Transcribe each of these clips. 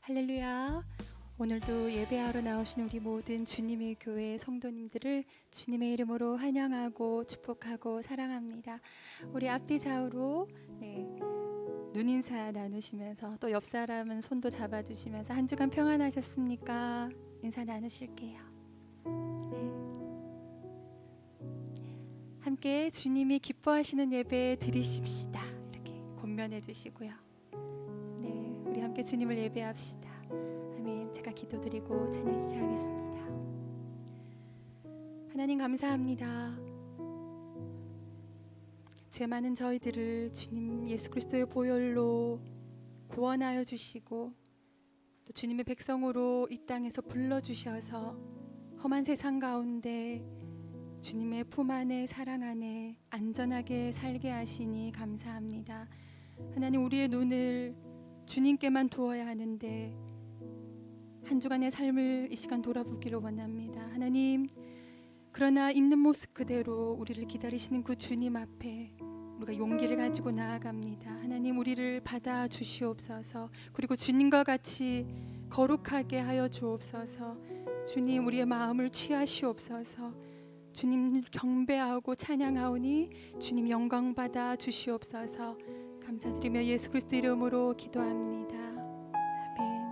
할렐루야. 오늘도 예배하러 나오신 우리 모든 주님의 교회 성도님들을 주님의 이름으로 환영하고 축복하고 사랑합니다. 우리 앞뒤 좌우로 눈인사 나누시면서 또 옆 사람은 손도 잡아주시면서 한 주간 평안하셨습니까? 인사 나누실게요. 함께 주님이 기뻐하시는 예배 드리십시다. 이렇게 권면해 주시고요. 우리 함께 주님을 예배합시다. 아멘. 제가 기도드리고 찬양 시작하겠습니다. 하나님 감사합니다. 죄 많은 저희들을 주님 예수 그리스도의 보혈로 구원하여 주시고 또 주님의 백성으로 이 땅에서 불러주셔서 험한 세상 가운데 주님의 품 안에 사랑 안에 안전하게 살게 하시니 감사합니다. 하나님, 우리의 눈을 주님께만 두어야 하는데 한 주간의 삶을 이 시간 돌아보기를 원합니다. 하나님, 그러나 있는 모습 그대로 우리를 기다리시는 그 주님 앞에 우리가 용기를 가지고 나아갑니다. 하나님, 우리를 받아 주시옵소서. 그리고 주님과 같이 거룩하게 하여 주옵소서. 주님, 우리의 마음을 취하시옵소서. 주님 경배하고 찬양하오니 주님 영광 받아 주시옵소서. 감사드리며 예수 그리스도 이름으로 기도합니다. 아멘.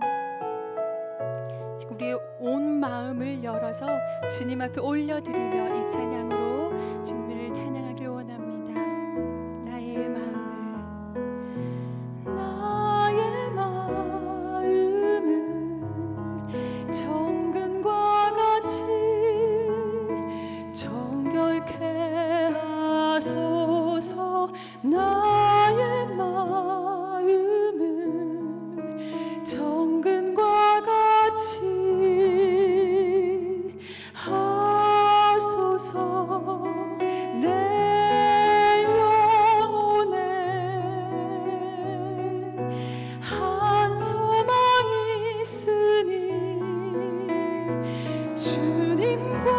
지금 우리의 온 마음을 열어서 주님 앞에 올려드리며 이 찬양으로 주님을 찬양하길 원합니다. 나의 마음을 정금과 같이 정결케 하소서. 나의 마음을 정금과 같이 하소서. 내 영혼에 한 소망이 있으니 주님과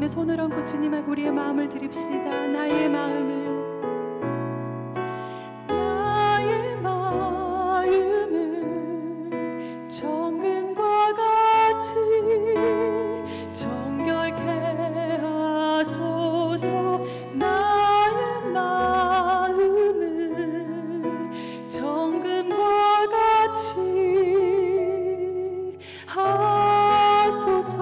손을 얹고 주님 앞에 우리의 마음을 드립시다. 나의 마음을 정금과 같이 정결케 하소서. 나의 마음을 정금과 같이 하소서.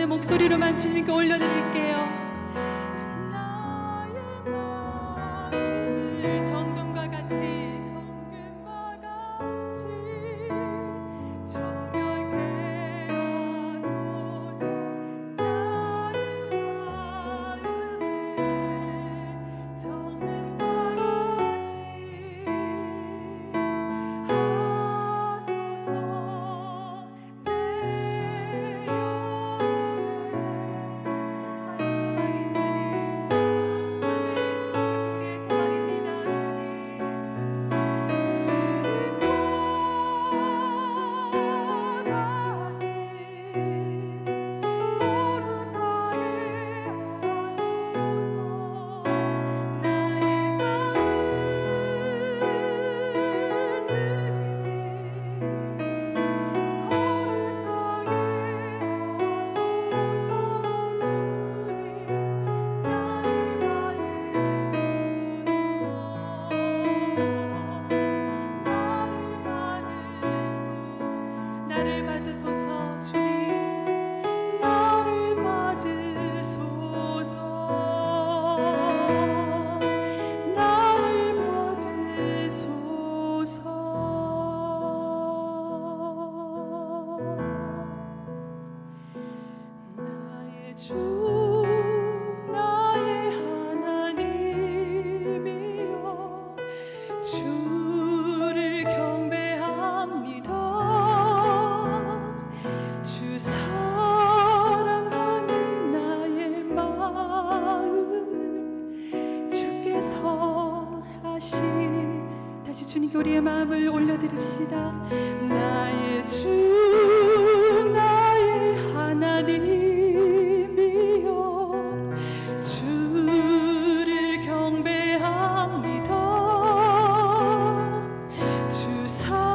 목소리로만 주님께 올려드릴게요. 나의 마음을 정금과 같이 정결케 하소서. 나의 마음을 정금과 같이 하소서. 주 나의 하나님이여 주를 경배합니다. 주 사랑하는 나의 마음을 주께서 다시 주님께 우리의 마음을 올려드립시다. 나의 주 나의 하나님이여 주를 경배합니다. 주 사랑하는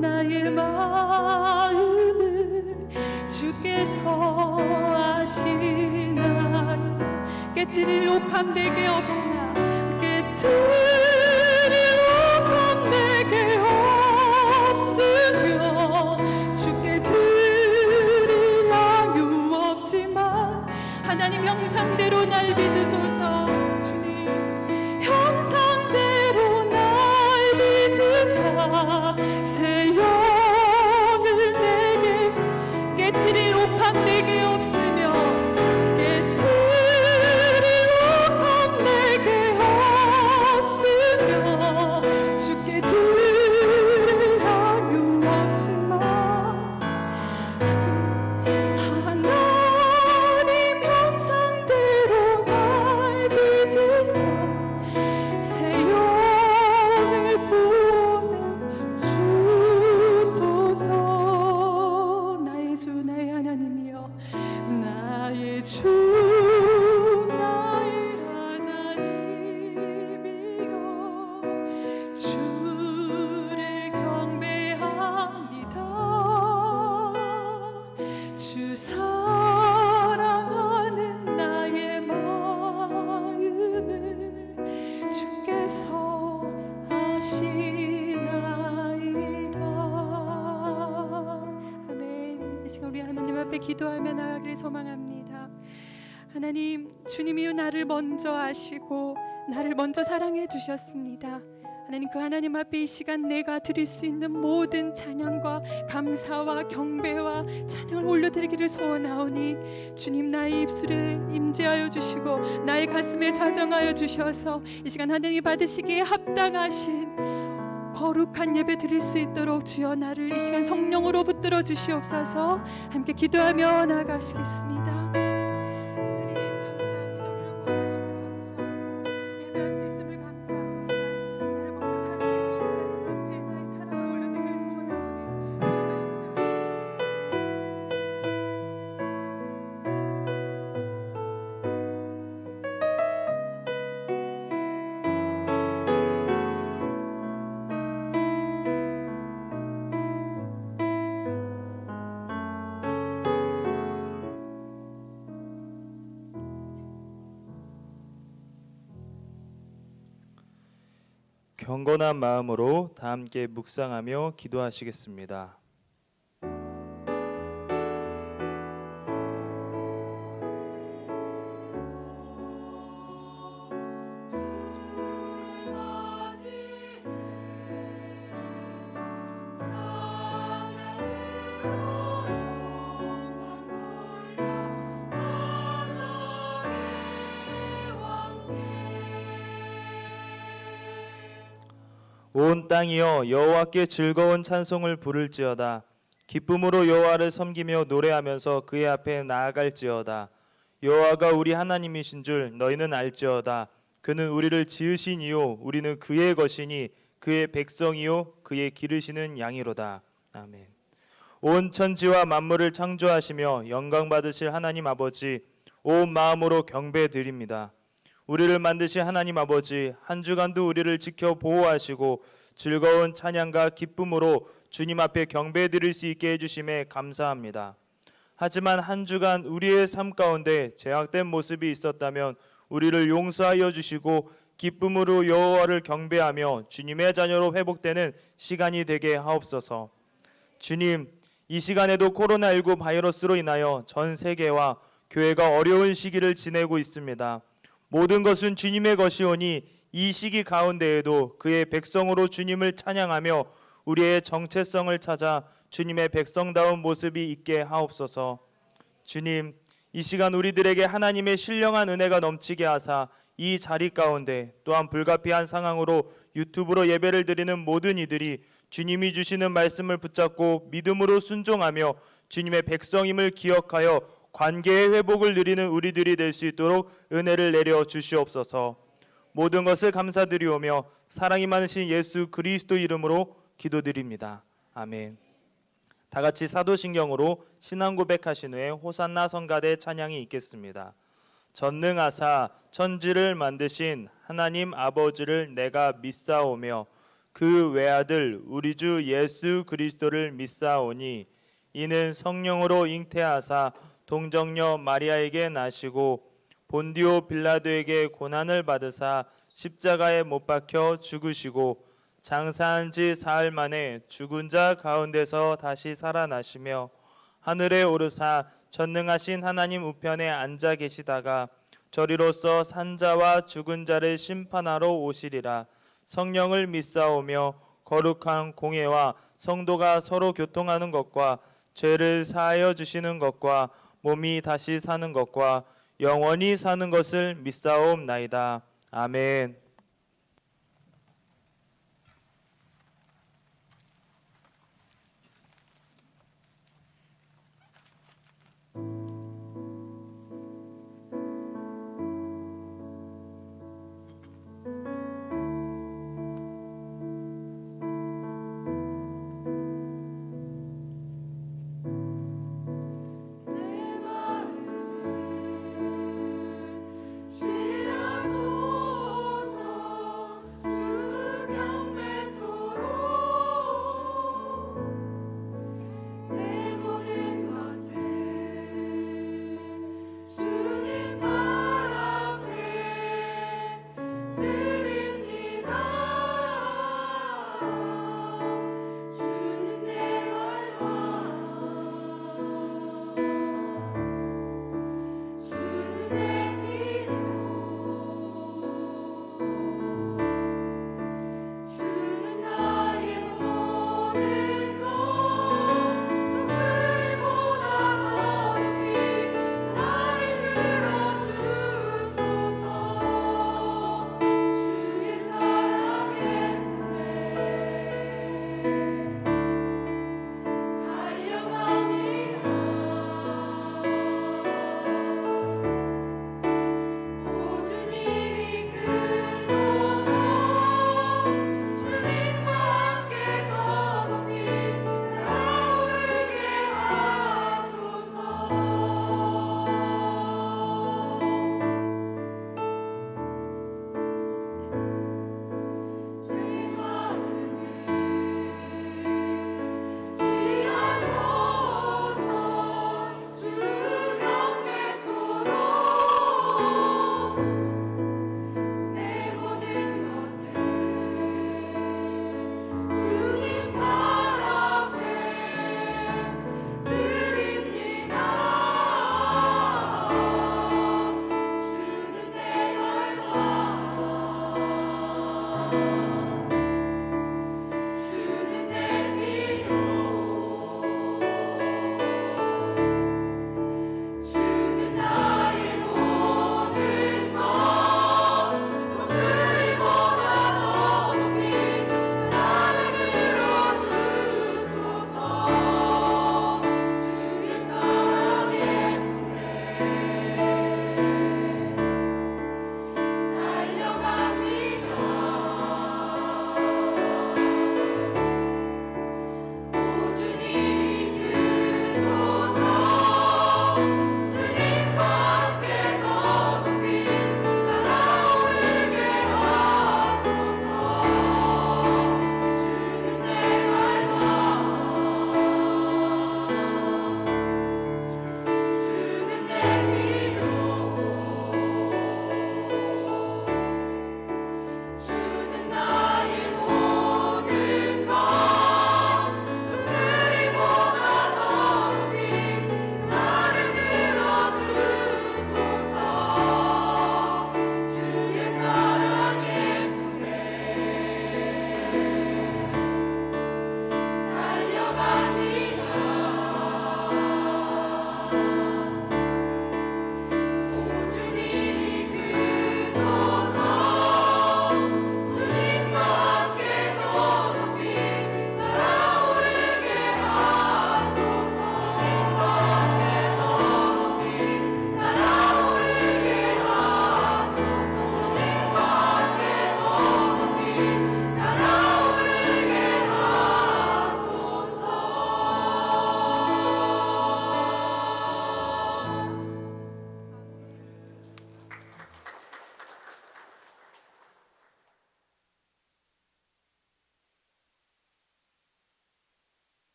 나의 마음을 주께서 아시나이다. 깨뜨릴 옥함 내게 없으나 깨뜨릴 옥함 내게 없으며 주께 드릴 양유 없지만 하나님 형상대로 날 빚으소서. 주님 형상대로 날 빚으사 새 영을 내게 깨뜨릴 옥함 내게 없으며 깨뜨릴 옥함 내게 없으며 주께 드릴 양유 없지만 하나님 형상대로 날 빚으사 새 영을 보내주소서. 나의 주 나의 하나님이여 나의 주 나의 하나님이여 주를 경배합니다. 주 사랑하는 나의 마음을 주께서 아시나이다. 아멘. 이 시간 우리 하나님 앞에 기도하며 나가기를 소망합니다. 하나님, 주님이 나를 먼저 아시고 나를 먼저 사랑해 주셨습니다. 하나님, 그 하나님 앞에 이 시간 내가 드릴 수 있는 모든 찬양과 감사와 경배와 찬양을 올려드리기를 소원하오니 주님 나의 입술에 임재하여 주시고 나의 가슴에 좌정하여 주셔서 이 시간 하나님이 받으시기에 합당하신 거룩한 예배 드릴 수 있도록 주여 나를 이 시간 성령으로 붙들어 주시옵소서. 함께 기도하며 나가시겠습니다. 경건한 마음으로 다 함께 묵상하며 기도하시겠습니다. 온 땅이여 여호와께 즐거운 찬송을 부를지어다. 기쁨으로 여호와를 섬기며 노래하면서 그의 앞에 나아갈지어다. 여호와가 우리 하나님이신 줄 너희는 알지어다. 그는 우리를 지으신 이요 우리는 그의 것이니 그의 백성이요 그의 기르시는 양이로다. 아멘. 온 천지와 만물을 창조하시며 영광 받으실 하나님 아버지, 온 마음으로 경배드립니다. 우리를 만드신 하나님 아버지, 한 주간도 우리를 지켜 보호하시고 즐거운 찬양과 기쁨으로 주님 앞에 경배드릴 수 있게 해주심에 감사합니다. 하지만 한 주간 우리의 삶 가운데 제약된 모습이 있었다면 우리를 용서하여 주시고 기쁨으로 여호와를 경배하며 주님의 자녀로 회복되는 시간이 되게 하옵소서. 주님, 이 시간에도 코로나19 바이러스로 인하여 전 세계와 교회가 어려운 시기를 지내고 있습니다. 모든 것은 주님의 것이오니 이 시기 가운데에도 그의 백성으로 주님을 찬양하며 우리의 정체성을 찾아 주님의 백성다운 모습이 있게 하옵소서. 주님, 이 시간 우리들에게 하나님의 신령한 은혜가 넘치게 하사 이 자리 가운데 또한 불가피한 상황으로 유튜브로 예배를 드리는 모든 이들이 주님이 주시는 말씀을 붙잡고 믿음으로 순종하며 주님의 백성임을 기억하여 관계의 회복을 누리는 우리들이 될 수 있도록 은혜를 내려 주시옵소서. 모든 것을 감사드리오며 사랑이 많으신 예수 그리스도 이름으로 기도드립니다. 아멘. 다 같이 사도신경으로 신앙 고백하신 후에 호산나 성가대 찬양이 있겠습니다. 전능하사 천지를 만드신 하나님 아버지를 내가 믿사오며 그 외아들 우리 주 예수 그리스도를 믿사오니 이는 성령으로 잉태하사 동정녀 마리아에게 나시고 본디오 빌라도에게 고난을 받으사 십자가에 못 박혀 죽으시고 장사한 지 사흘 만에 죽은 자 가운데서 다시 살아나시며 하늘에 오르사 전능하신 하나님 우편에 앉아 계시다가 저리로서 산자와 죽은 자를 심판하러 오시리라. 성령을 믿사오며 거룩한 공예와 성도가 서로 교통하는 것과 죄를 사하여 주시는 것과 몸이 다시 사는 것과 영원히 사는 것을 믿사옵나이다. 아멘. 지하소서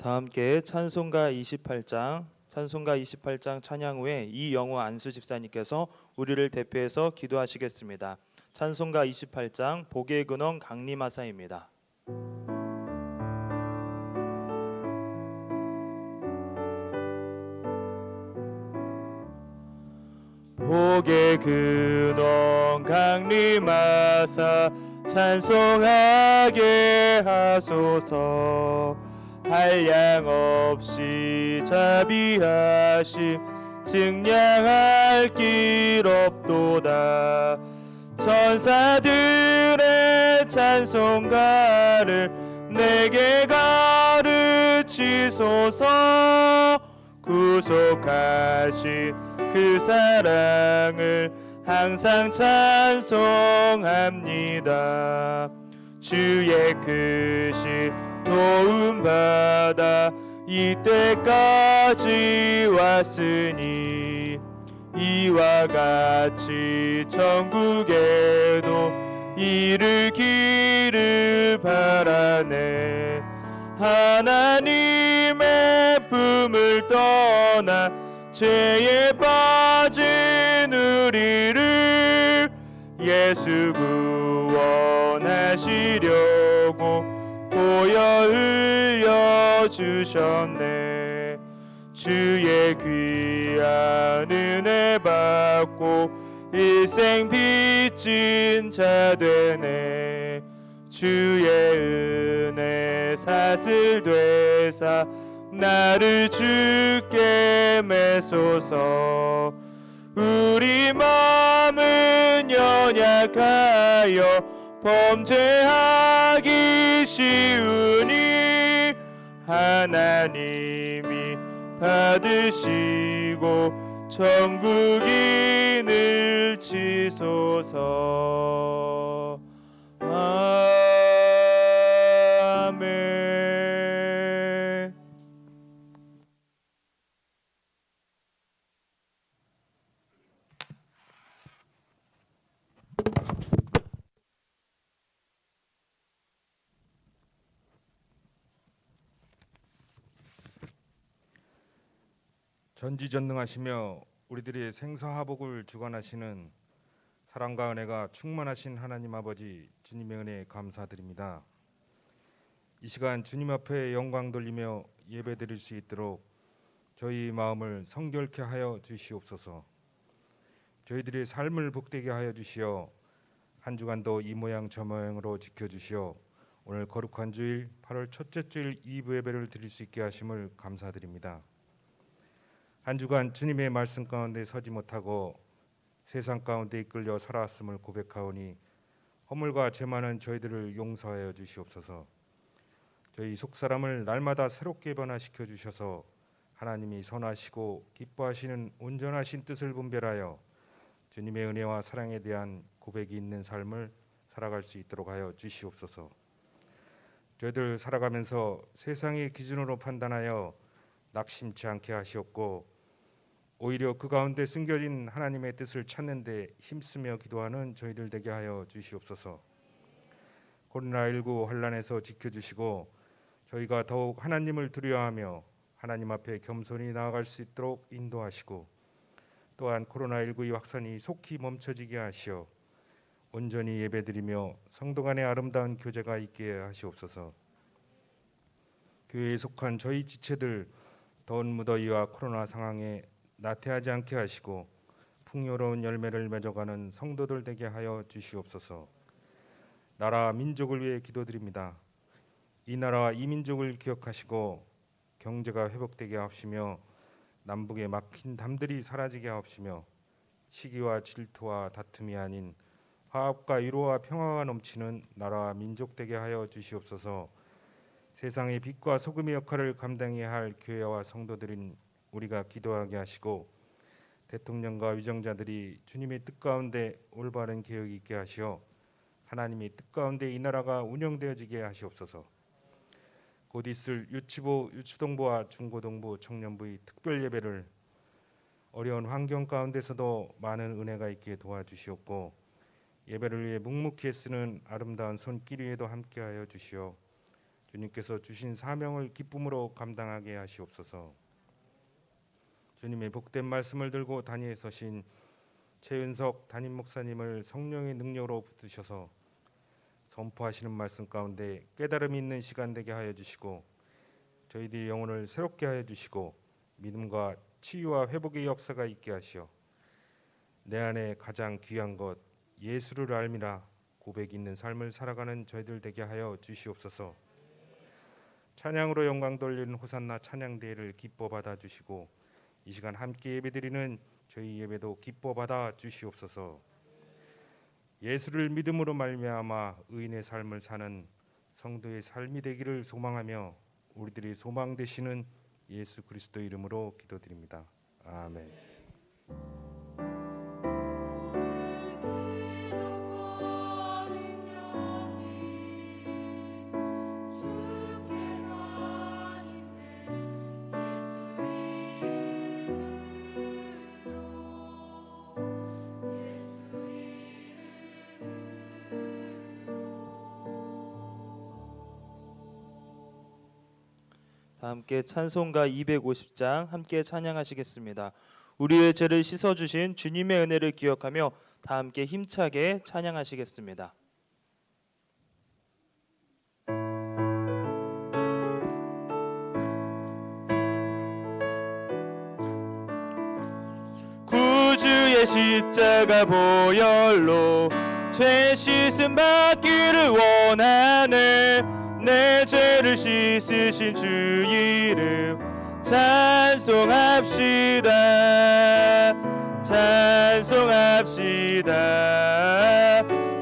다 함께 찬송가 28장 찬양 후에 이영호 안수 집사님께서 우리를 대표해서 기도하시겠습니다. 찬송가 28장 복의 근원 강림하사입니다. 복의 근원 강림하사 찬송하게 하소서. 한량없이 자비하심 증량할 길 없도다. 천사들의 찬송가를 내게 가르치소서. 구속하신 그 사랑을 항상 찬송합니다. 주의 크신 도움받아 이때까지 왔으니 이와 같이 천국에도 이르기를 바라네. 하나님의 품을 떠나 죄에 빠진 우리를 예수 구원하시려고 보여 흘려주셨네. 주의 귀한 은혜 받고 일생 빚진 자 되네. 주의 은혜 사슬 되사 나를 주께 매소서. 우리 마음은 연약하여 범죄하기 쉬우니 하나님이 받으시고 천국인을 치소서. 아멘. 전지전능하시며 우리들의 생사화복을 주관하시는 사랑과 은혜가 충만하신 하나님 아버지 주님의 은혜에 감사드립니다. 이 시간 주님 앞에 영광 돌리며 예배드릴 수 있도록 저희 마음을 성결케 하여 주시옵소서. 저희들의 삶을 복되게 하여 주시어 한 주간도 이 모양 저 모양으로 지켜주시어 오늘 거룩한 주일 8월 첫째 주일 2부 예배를 드릴 수 있게 하심을 감사드립니다. 한 주간 주님의 말씀 가운데 서지 못하고 세상 가운데 이끌려 살아왔음을 고백하오니 허물과 죄 많은 저희들을 용서하여 주시옵소서. 저희 속사람을 날마다 새롭게 변화시켜 주셔서 하나님이 선하시고 기뻐하시는 온전하신 뜻을 분별하여 주님의 은혜와 사랑에 대한 고백이 있는 삶을 살아갈 수 있도록 하여 주시옵소서. 저희들 살아가면서 세상의 기준으로 판단하여 낙심치 않게 하시옵고 오히려 그 가운데 숨겨진 하나님의 뜻을 찾는 데 힘쓰며 기도하는 저희들 되게 하여 주시옵소서. 코로나19 환난에서 지켜주시고 저희가 더욱 하나님을 두려워하며 하나님 앞에 겸손히 나아갈 수 있도록 인도하시고 또한 코로나19의 확산이 속히 멈춰지게 하시어 온전히 예배드리며 성도 간의 아름다운 교제가 있게 하시옵소서. 교회에 속한 저희 지체들 더운 무더위와 코로나 상황에 나태하지 않게 하시고 풍요로운 열매를 맺어가는 성도들 되게 하여 주시옵소서. 나라 민족을 위해 기도드립니다. 이 나라와 이 민족을 기억하시고 경제가 회복되게 하시며 남북의 막힌 담들이 사라지게 하옵시며 시기와 질투와 다툼이 아닌 화합과 위로와 평화가 넘치는 나라와 민족 되게 하여 주시옵소서. 세상의 빛과 소금의 역할을 감당해야 할 교회와 성도들인 우리가 기도하게 하시고 대통령과 위정자들이 주님의 뜻 가운데 올바른 개혁이 있게 하시어 하나님의 뜻 가운데 이 나라가 운영되어지게 하시옵소서. 곧 있을 유치부, 유초동부와 중고동부, 청년부의 특별 예배를 어려운 환경 가운데서도 많은 은혜가 있게 도와주시옵고 예배를 위해 묵묵히 쓰는 아름다운 손길 위에도 함께하여 주시어 주님께서 주신 사명을 기쁨으로 감당하게 하시옵소서. 주님의 복된 말씀을 들고 단위에 서신 최윤석 담임 목사님을 성령의 능력으로 붙드셔서 선포하시는 말씀 가운데 깨달음이 있는 시간 되게 하여 주시고 저희들의 영혼을 새롭게 하여 주시고 믿음과 치유와 회복의 역사가 있게 하시어 내 안에 가장 귀한 것 예수를 알미라 고백 있는 삶을 살아가는 저희들 되게 하여 주시옵소서. 찬양으로 영광 돌리는 호산나 찬양대회를 기뻐 받아 주시고 이 시간 함께 예배드리는 저희 예배도 기뻐 받아 주시옵소서. 예수를 믿음으로 말미암아 의인의 삶을 사는 성도의 삶이 되기를 소망하며 우리들이 소망 되시는 예수 그리스도 이름으로 기도드립니다. 아멘. 다 함께 찬송가 250장 함께 찬양하시겠습니다. 우리의 죄를 씻어주신 주님의 은혜를 기억하며 다 함께 힘차게 찬양하시겠습니다. 구주의 십자가 보혈로 죄 씻음 받기를 원하네. 내 죄를 씻으신 주 이름 찬송합시다. 찬송합시다.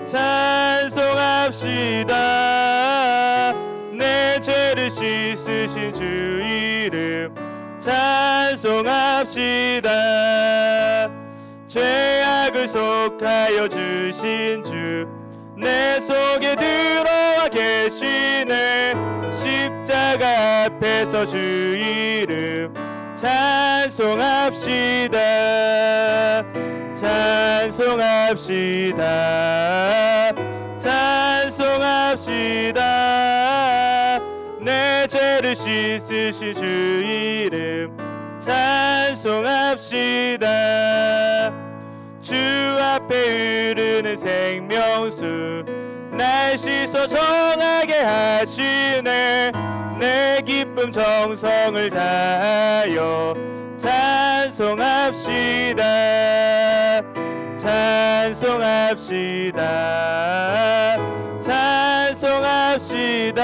찬송합시다. 내 죄를 씻으신 주 이름 찬송합시다. 죄악을 속하여 주신 주 내 속에 들어와 계시네. 십자가 앞에서 주 이름 찬송합시다. 찬송합시다. 찬송합시다. 내 죄를 씻으신 주 이름 찬송합시다. 주 앞에 흐르는 생명수 날 씻어 정하게 하시네. 내 기쁨 정성을 다하여 찬송합시다. 찬송합시다. 찬송합시다.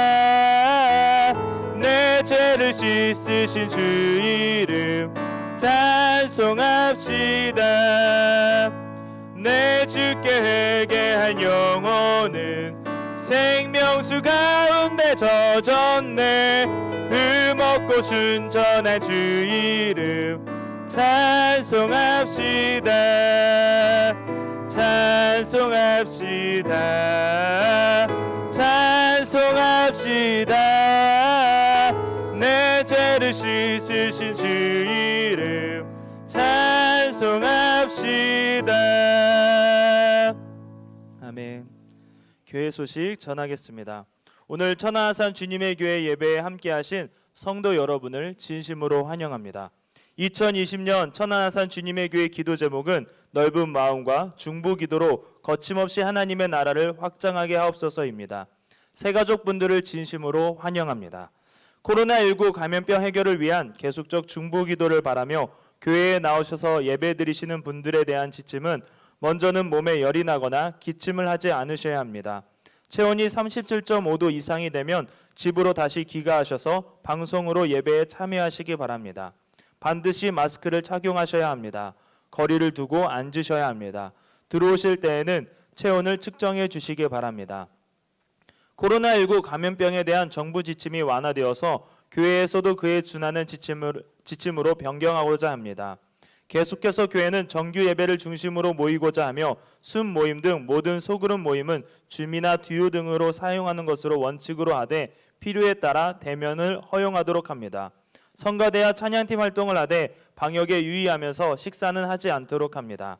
내 죄를 씻으신 주 이름 찬송합시다. 내 주께 회개한 영혼은 생명수 가운데 젖었네. 흠없고 순전한 주 이름 찬송합시다. 찬송합시다. 찬송합시다. 내 죄를 씻으신 주 이름 찬송합시다. 아멘. 교회 소식 전하겠습니다. 오늘 천하산 주님의 교회 예배에 함께하신 성도 여러분을 진심으로 환영합니다. 2020년 천하산 주님의 교회 기도 제목은 넓은 마음과 중보 기도로 거침없이 하나님의 나라를 확장하게 하옵소서입니다. 새가족분들을 진심으로 환영합니다. 코로나19 감염병 해결을 위한 계속적 중보 기도를 바라며 교회에 나오셔서 예배드리시는 분들에 대한 지침은 먼저는 몸에 열이 나거나 기침을 하지 않으셔야 합니다. 체온이 37.5도 이상이 되면 집으로 다시 귀가하셔서 방송으로 예배에 참여하시기 바랍니다. 반드시 마스크를 착용하셔야 합니다. 거리를 두고 앉으셔야 합니다. 들어오실 때에는 체온을 측정해 주시기 바랍니다. 코로나19 감염병에 대한 정부 지침이 완화되어서 교회에서도 그에 준하는 지침으로 변경하고자 합니다. 계속해서 교회는 정규 예배를 중심으로 모이고자 하며 숨 모임 등 모든 소그룹 모임은 줌이나 듀오 등으로 사용하는 것으로 원칙으로 하되 필요에 따라 대면을 허용하도록 합니다. 성가대와 찬양팀 활동을 하되 방역에 유의하면서 식사는 하지 않도록 합니다.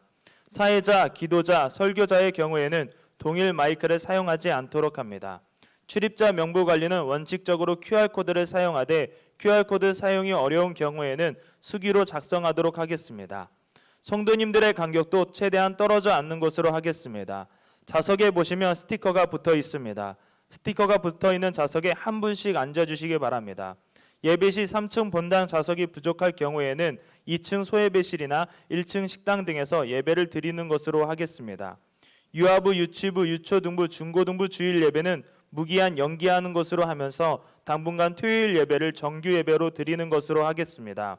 사회자, 기도자, 설교자의 경우에는 동일 마이크를 사용하지 않도록 합니다. 출입자 명부 관리는 원칙적으로 QR코드를 사용하되 QR코드 사용이 어려운 경우에는 수기로 작성하도록 하겠습니다. 성도님들의 간격도 최대한 떨어져 앉는 곳으로 하겠습니다. 좌석에 보시면 스티커가 붙어 있습니다. 스티커가 붙어 있는 좌석에 한 분씩 앉아주시기 바랍니다. 예배 시 3층 본당 좌석이 부족할 경우에는 2층 소예배실이나 1층 식당 등에서 예배를 드리는 것으로 하겠습니다. 유아부, 유치부, 유초등부, 중고등부 주일 예배는 무기한 연기하는 것으로 하면서 당분간 토요일 예배를 정규 예배로 드리는 것으로 하겠습니다.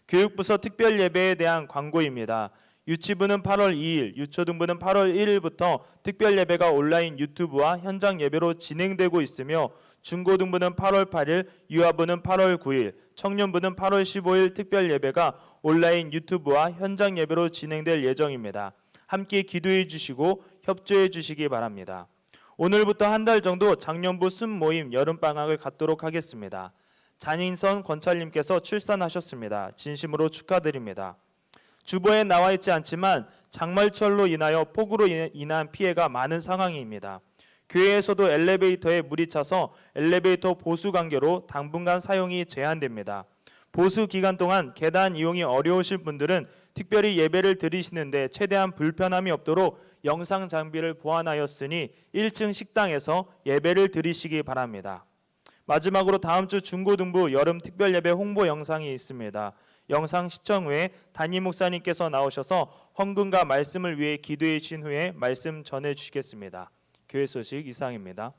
교육부서 특별 예배에 대한 광고입니다. 유치부는 8월 2일, 유초등부는 8월 1일부터 특별 예배가 온라인 유튜브와 현장 예배로 진행되고 있으며 중고등부는 8월 8일, 유아부는 8월 9일, 청년부는 8월 15일 특별 예배가 온라인 유튜브와 현장 예배로 진행될 예정입니다. 함께 기도해 주시고 협조해 주시기 바랍니다. 오늘부터 한 달 정도 작년부 순모임 여름방학을 갖도록 하겠습니다. 잔인선 권찰님께서 출산하셨습니다. 진심으로 축하드립니다. 주보에 나와 있지 않지만 장마철로 인하여 폭우로 인한 피해가 많은 상황입니다. 교회에서도 엘리베이터에 물이 차서 엘리베이터 보수 관계로 당분간 사용이 제한됩니다. 보수 기간 동안 계단 이용이 어려우실 분들은 특별히 예배를 드리시는데 최대한 불편함이 없도록 영상 장비를 보완하였으니 1층 식당에서 예배를 드리시기 바랍니다. 마지막으로 다음 주 중고등부 여름 특별 예배 홍보 영상이 있습니다. 영상 시청 후에 담임 목사님께서 나오셔서 헌금과 말씀을 위해 기도해 주신 후에 말씀 전해 주시겠습니다. 교회 소식 이상입니다.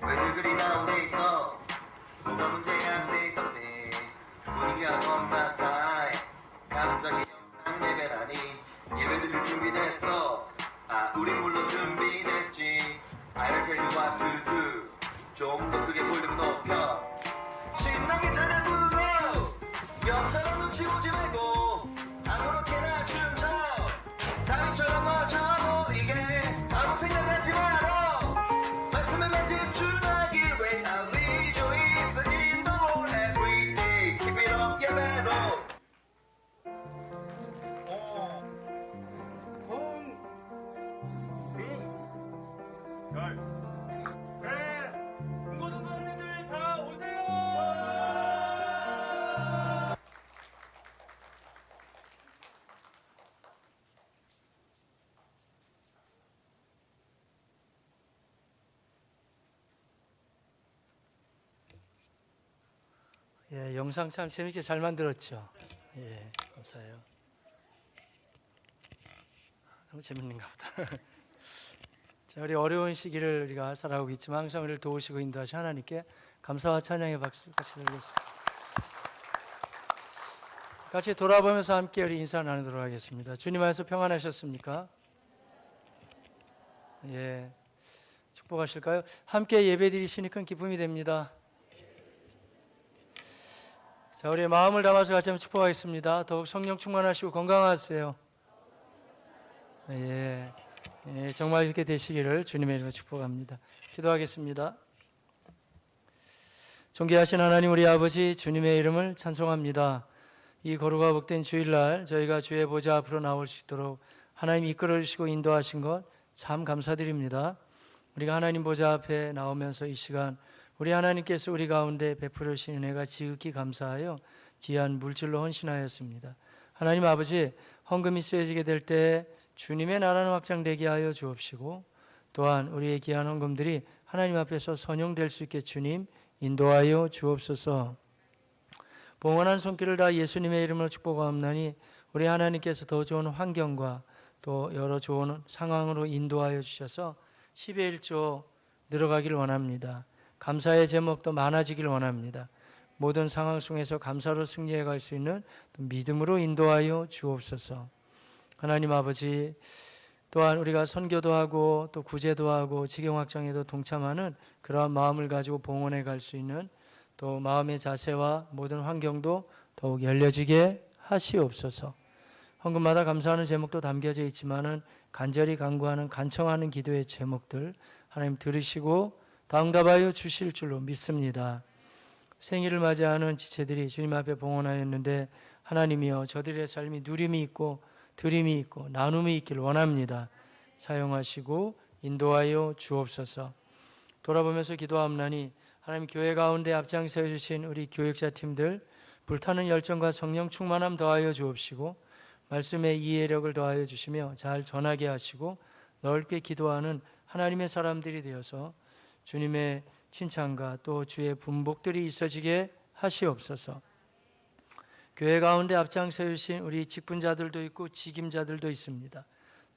왜들 그리 다운돼 있어? 뭐가 문제야 say something. 분위기가 겁나 싸해. 갑자기 영상 예배라니. 예배 드릴 준비됐어. 아 우린 물론 준비됐지. I'll tell you what to do. 좀 더 크게 볼륨 높여. 신나게 찬양 불러. 옆 사람 눈치 보지 말고 아무렇게나 춤춰. 다윗처럼 멋져 보이게 아무 생각하지 마라. 말씀에 집중하길 way I rejoice in the Lord every day. Keep it up 예배로. 중고등부 학생들 다 오세요. 예, 영상 참 재밌게 잘 만들었죠. 예, 감사해요. 너무 재밌는가 보다. 자, 우리 어려운 시기를 우리가 살아오고 있지만 항상 우리를 도우시고 인도하신 하나님께 감사와 찬양의 박수 같이 드리겠습니다. 같이 돌아보면서 함께 우리 인사 나누도록 하겠습니다. 주님 안에서 평안하셨습니까? 예, 축복하실까요? 함께 예배드리시니 큰 기쁨이 됩니다. 자, 우리 마음을 담아서 같이 한번 축복하겠습니다. 더욱 성령 충만하시고 건강하세요. 예, 예, 정말 이렇게 되시기를 주님의 이름으로 축복합니다. 기도하겠습니다. 존귀하신 하나님 우리 아버지 주님의 이름을 찬송합니다. 이 거룩하고 복된 주일날 저희가 주의 보좌 앞으로 나올 수 있도록 하나님 이끌어 주시고 인도하신 것 참 감사드립니다. 우리가 하나님 보좌 앞에 나오면서 이 시간 우리 하나님께서 우리 가운데 베풀어 주신 은혜가 지극히 감사하여 귀한 물질로 헌신하였습니다. 하나님 아버지, 헌금이 쓰여지게 될 때 주님의 나라는 확장되게 하여 주옵시고, 또한 우리의 귀한 헌금들이 하나님 앞에서 선용될 수 있게 주님 인도하여 주옵소서. 봉헌한 손길을 다 예수님의 이름으로 축복하옵나니 우리 하나님께서 더 좋은 환경과 또 여러 좋은 상황으로 인도하여 주셔서 10의 1조 늘어가길 원합니다. 감사의 제목도 많아지길 원합니다. 모든 상황 속에서 감사로 승리해 갈 수 있는 믿음으로 인도하여 주옵소서. 하나님 아버지, 또한 우리가 선교도 하고 또 구제도 하고 직영확장에도 동참하는 그러한 마음을 가지고 봉헌해 갈 수 있는 또 마음의 자세와 모든 환경도 더욱 열려지게 하시옵소서. 헌금마다 감사하는 제목도 담겨져 있지만은 간절히 간구하는 간청하는 기도의 제목들 하나님 들으시고 다 응답하여 주실 줄로 믿습니다. 생일을 맞이하는 지체들이 주님 앞에 봉헌하였는데 하나님이여 저들의 삶이 누림이 있고 드림이 있고 나눔이 있길 원합니다. 사용하시고 인도하여 주옵소서. 돌아보면서 기도하옵나니 하나님 교회 가운데 앞장서 주신 우리 교육자 팀들 불타는 열정과 성령 충만함 더하여 주옵시고 말씀의 이해력을 더하여 주시며 잘 전하게 하시고 넓게 기도하는 하나님의 사람들이 되어서 주님의 칭찬과 또 주의 분복들이 있어지게 하시옵소서. 교회 가운데 앞장서 주신 우리 직분자들도 있고 직임자들도 있습니다.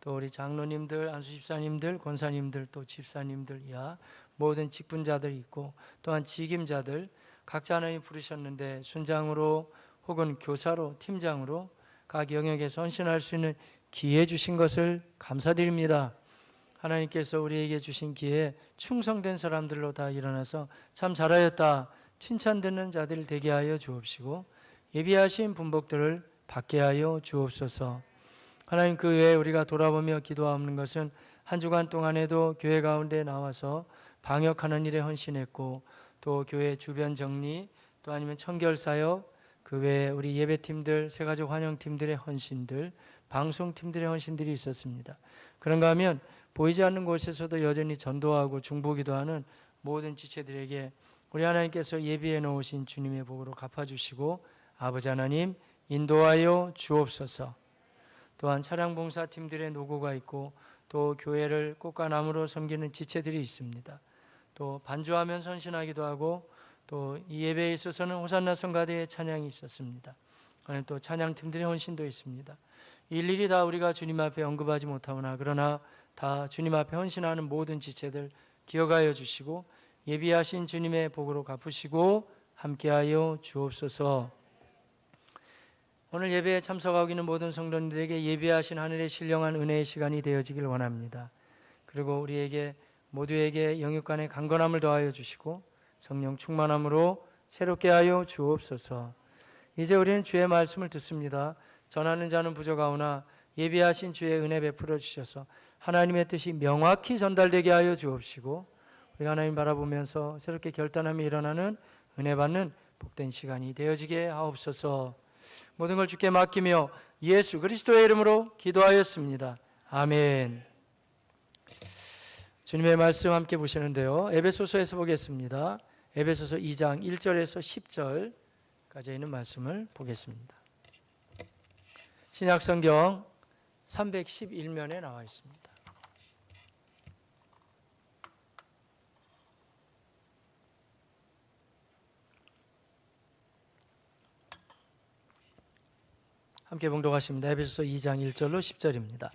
또 우리 장로님들, 안수집사님들, 권사님들, 또 집사님들 이하 모든 직분자들이 있고 또한 직임자들 각자 하나님 부르셨는데 순장으로 혹은 교사로 팀장으로 각 영역에서 헌신할 수 있는 기회 주신 것을 감사드립니다. 하나님께서 우리에게 주신 기회에 충성된 사람들로 다 일어나서 참 잘하였다 칭찬 듣는 자들 되게 하여 주옵시고 예비하신 분복들을 받게 하여 주옵소서. 하나님 그 외에 우리가 돌아보며 기도하는 것은 한 주간 동안에도 교회 가운데 나와서 방역하는 일에 헌신했고 또 교회 주변 정리 또 아니면 청결사역 그 외에 우리 예배팀들 새가족 환영팀들의 헌신들 방송팀들의 헌신들이 있었습니다. 그런가 하면 보이지 않는 곳에서도 여전히 전도하고 중보기도 하는 모든 지체들에게 우리 하나님께서 예비해 놓으신 주님의 복으로 갚아주시고 아버지 하나님 인도하여 주옵소서. 또한 차량봉사팀들의 노고가 있고 또 교회를 꽃과 나무로 섬기는 지체들이 있습니다. 또 반주하면 선신하기도 하고 또 이 예배에 있어서는 호산나 성가대의 찬양이 있었습니다. 또 찬양팀들의 헌신도 있습니다. 일일이 다 우리가 주님 앞에 언급하지 못하오나 그러나 다 주님 앞에 헌신하는 모든 지체들 기억하여 주시고 예비하신 주님의 복으로 갚으시고 함께하여 주옵소서. 오늘 예배에 참석하고 있는 모든 성도님들에게 예비하신 하늘의 신령한 은혜의 시간이 되어지길 원합니다. 그리고 우리에게 모두에게 영육간의 강건함을 더하여 주시고 성령 충만함으로 새롭게 하여 주옵소서. 이제 우리는 주의 말씀을 듣습니다. 전하는 자는 부족하오나 예비하신 주의 은혜 베풀어 주셔서 하나님의 뜻이 명확히 전달되게 하여 주옵시고 우리 하나님 바라보면서 새롭게 결단함이 일어나는 은혜 받는 복된 시간이 되어지게 하옵소서. 모든 걸 주께 맡기며 예수 그리스도의 이름으로 기도하였습니다. 아멘. 주님의 말씀 함께 보시는데요. 에베소서에서 보겠습니다. 에베소서 2장 1절에서 10절까지 있는 말씀을 보겠습니다. 신약성경 311면에 나와 있습니다. 함께 봉독하십니다. 에베소서 2장 1절로 10절입니다.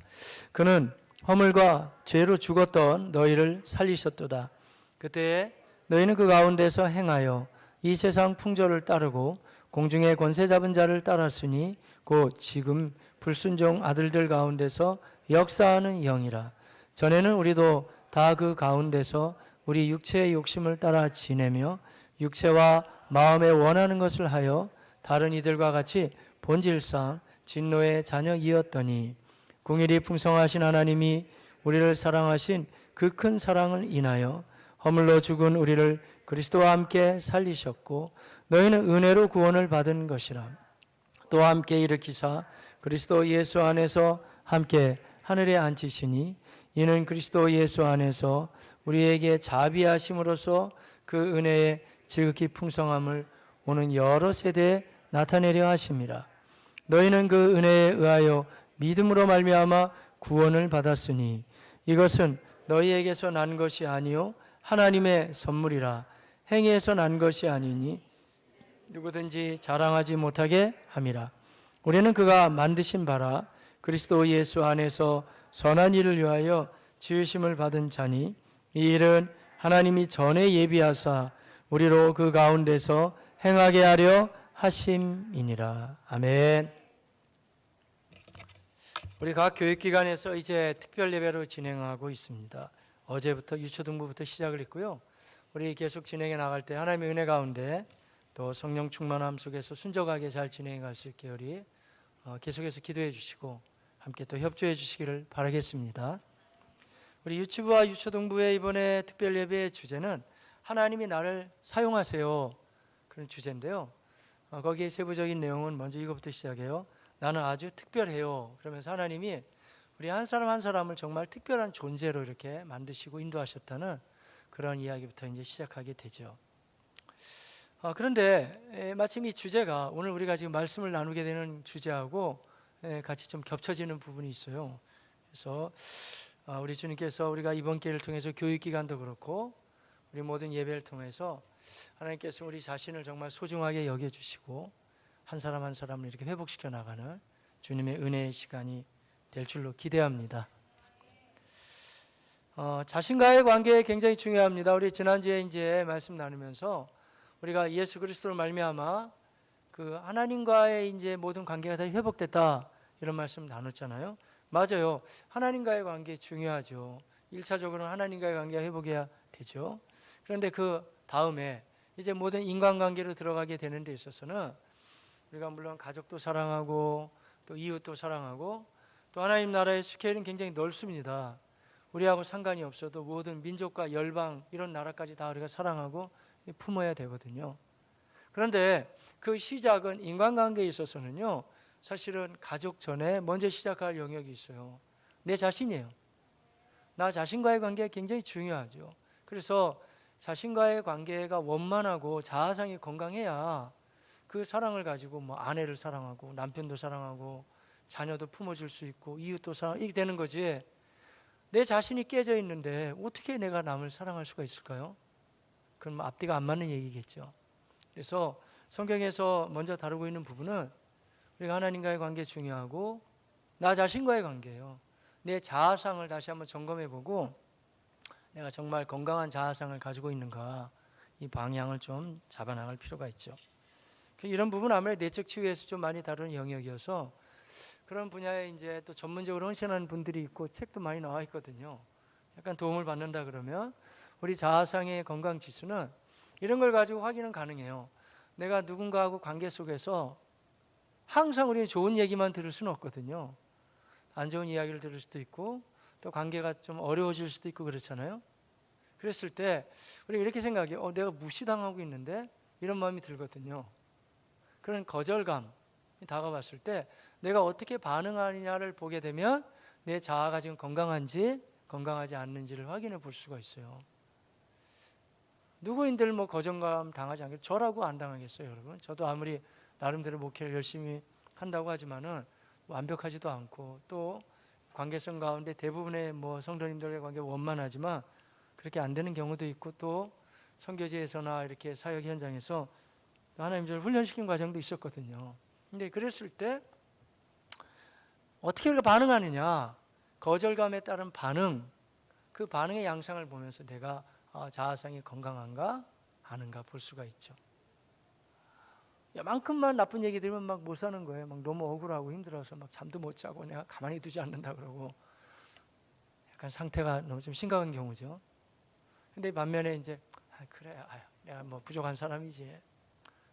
그는 허물과 죄로 죽었던 너희를 살리셨도다. 그때에 너희는 그 가운데서 행하여 이 세상 풍조를 따르고 공중의 권세 잡은 자를 따랐으니 곧 지금 불순종 아들들 가운데서 역사하는 영이라. 전에는 우리도 다 그 가운데서 우리 육체의 욕심을 따라 지내며 육체와 마음에 원하는 것을 하여 다른 이들과 같이 본질상 진노의 자녀이었더니 공일이 풍성하신 하나님이 우리를 사랑하신 그 큰 사랑을 인하여 허물로 죽은 우리를 그리스도와 함께 살리셨고 너희는 은혜로 구원을 받은 것이라. 또 함께 일으키사 그리스도 예수 안에서 함께 하늘에 앉히시니 이는 그리스도 예수 안에서 우리에게 자비하심으로써 그 은혜의 지극히 풍성함을 오는 여러 세대에 나타내려 하심이라. 너희는 그 은혜에 의하여 믿음으로 말미암아 구원을 받았으니 이것은 너희에게서 난 것이 아니요 하나님의 선물이라. 행위에서 난 것이 아니니 누구든지 자랑하지 못하게 함이라. 우리는 그가 만드신 바라 그리스도 예수 안에서 선한 일을 위하여 지으심을 받은 자니 이 일은 하나님이 전에 예비하사 우리로 그 가운데서 행하게 하려 하심이니라. 아멘. 우리 각 교육기관에서 이제 특별 예배로 진행하고 있습니다. 어제부터 유초등부부터 시작을 했고요. 우리 계속 진행해 나갈 때 하나님의 은혜 가운데 또 성령 충만함 속에서 순종하게 잘 진행해 갈 수 있게 우리 계속해서 기도해 주시고 함께 또 협조해 주시기를 바라겠습니다. 우리 유치부와 유초등부의 이번에 특별 예배의 주제는 하나님이 나를 사용하세요, 그런 주제인데요. 거기에 세부적인 내용은 먼저 이것부터 시작해요. 나는 아주 특별해요. 그러면서 하나님이 우리 한 사람 한 사람을 정말 특별한 존재로 이렇게 만드시고 인도하셨다는 그런 이야기부터 이제 시작하게 되죠. 그런데 마침 이 주제가 오늘 우리가 지금 말씀을 나누게 되는 주제하고 같이 좀 겹쳐지는 부분이 있어요. 그래서 우리 주님께서 우리가 이번 기회를 통해서 교육기관도 그렇고 우리 모든 예배를 통해서 하나님께서 우리 자신을 정말 소중하게 여겨주시고 한 사람 한 사람을 이렇게 회복시켜 나가는 주님의 은혜의 시간이 될 줄로 기대합니다. 자신과의 관계 굉장히 중요합니다. 우리 지난주에 이제 말씀 나누면서 우리가 예수 그리스도로 말미암아 그 하나님과의 이제 모든 관계가 다 회복됐다 이런 말씀 나눴잖아요. 맞아요. 하나님과의 관계 중요하죠. 1차적으로는 하나님과의 관계가 회복해야 되죠. 그런데 그 다음에 이제 모든 인간관계로 들어가게 되는 데 있어서는 우리가 물론 가족도 사랑하고 또 이웃도 사랑하고 또 하나님 나라의 스케일은 굉장히 넓습니다. 우리하고 상관이 없어도 모든 민족과 열방 이런 나라까지 다 우리가 사랑하고 품어야 되거든요. 그런데 그 시작은 인간관계에 있어서는요, 사실은 가족 전에 먼저 시작할 영역이 있어요. 내 자신이에요. 나 자신과의 관계가 굉장히 중요하죠. 그래서 자신과의 관계가 원만하고 자아상이 건강해야 그 사랑을 가지고 뭐 아내를 사랑하고 남편도 사랑하고 자녀도 품어줄 수 있고 이웃도 사랑 이렇게 되는 거지. 내 자신이 깨져 있는데 어떻게 내가 남을 사랑할 수가 있을까요? 그건 뭐 앞뒤가 안 맞는 얘기겠죠. 그래서 성경에서 먼저 다루고 있는 부분은 우리가 하나님과의 관계 중요하고 나 자신과의 관계예요. 내 자아상을 다시 한번 점검해보고 내가 정말 건강한 자아상을 가지고 있는가 이 방향을 좀 잡아나갈 필요가 있죠. 이런 부분 아무래도 내적 치유에서 좀 많이 다루는 영역이어서 그런 분야에 이제 또 전문적으로 헌신하는 분들이 있고 책도 많이 나와 있거든요. 약간 도움을 받는다 그러면 우리 자아상의 건강 지수는 이런 걸 가지고 확인은 가능해요. 내가 누군가하고 관계 속에서 항상 우리는 좋은 얘기만 들을 수는 없거든요. 안 좋은 이야기를 들을 수도 있고 또 관계가 좀 어려워질 수도 있고 그렇잖아요. 그랬을 때 우리 이렇게 생각해요. 내가 무시당하고 있는데 이런 마음이 들거든요. 그런 거절감이 다가왔을 때 내가 어떻게 반응하느냐를 보게 되면 내 자아가 지금 건강한지 건강하지 않는지를 확인해 볼 수가 있어요. 누구인들 뭐 거절감 당하지 않겠어요? 저라고 안 당하겠어요, 여러분? 저도 아무리 나름대로 목회를 열심히 한다고 하지만은 완벽하지도 않고 또 관계성 가운데 대부분의 뭐 성도님들의 관계가 원만하지만 그렇게 안 되는 경우도 있고 또 선교지에서나 이렇게 사역 현장에서 하나님 저를 훈련시킨 과정도 있었거든요. 근데 그랬을 때 어떻게 우리가 반응하느냐, 거절감에 따른 반응, 그 반응의 양상을 보면서 내가 자아상이 건강한가 아닌가 볼 수가 있죠. 만큼만 나쁜 얘기 들으면 막 못 사는 거예요. 막 너무 억울하고 힘들어서 막 잠도 못 자고 내가 가만히 두지 않는다 그러고 약간 상태가 너무 좀 심각한 경우죠. 근데 반면에 이제 그래, 내가 뭐 부족한 사람이지.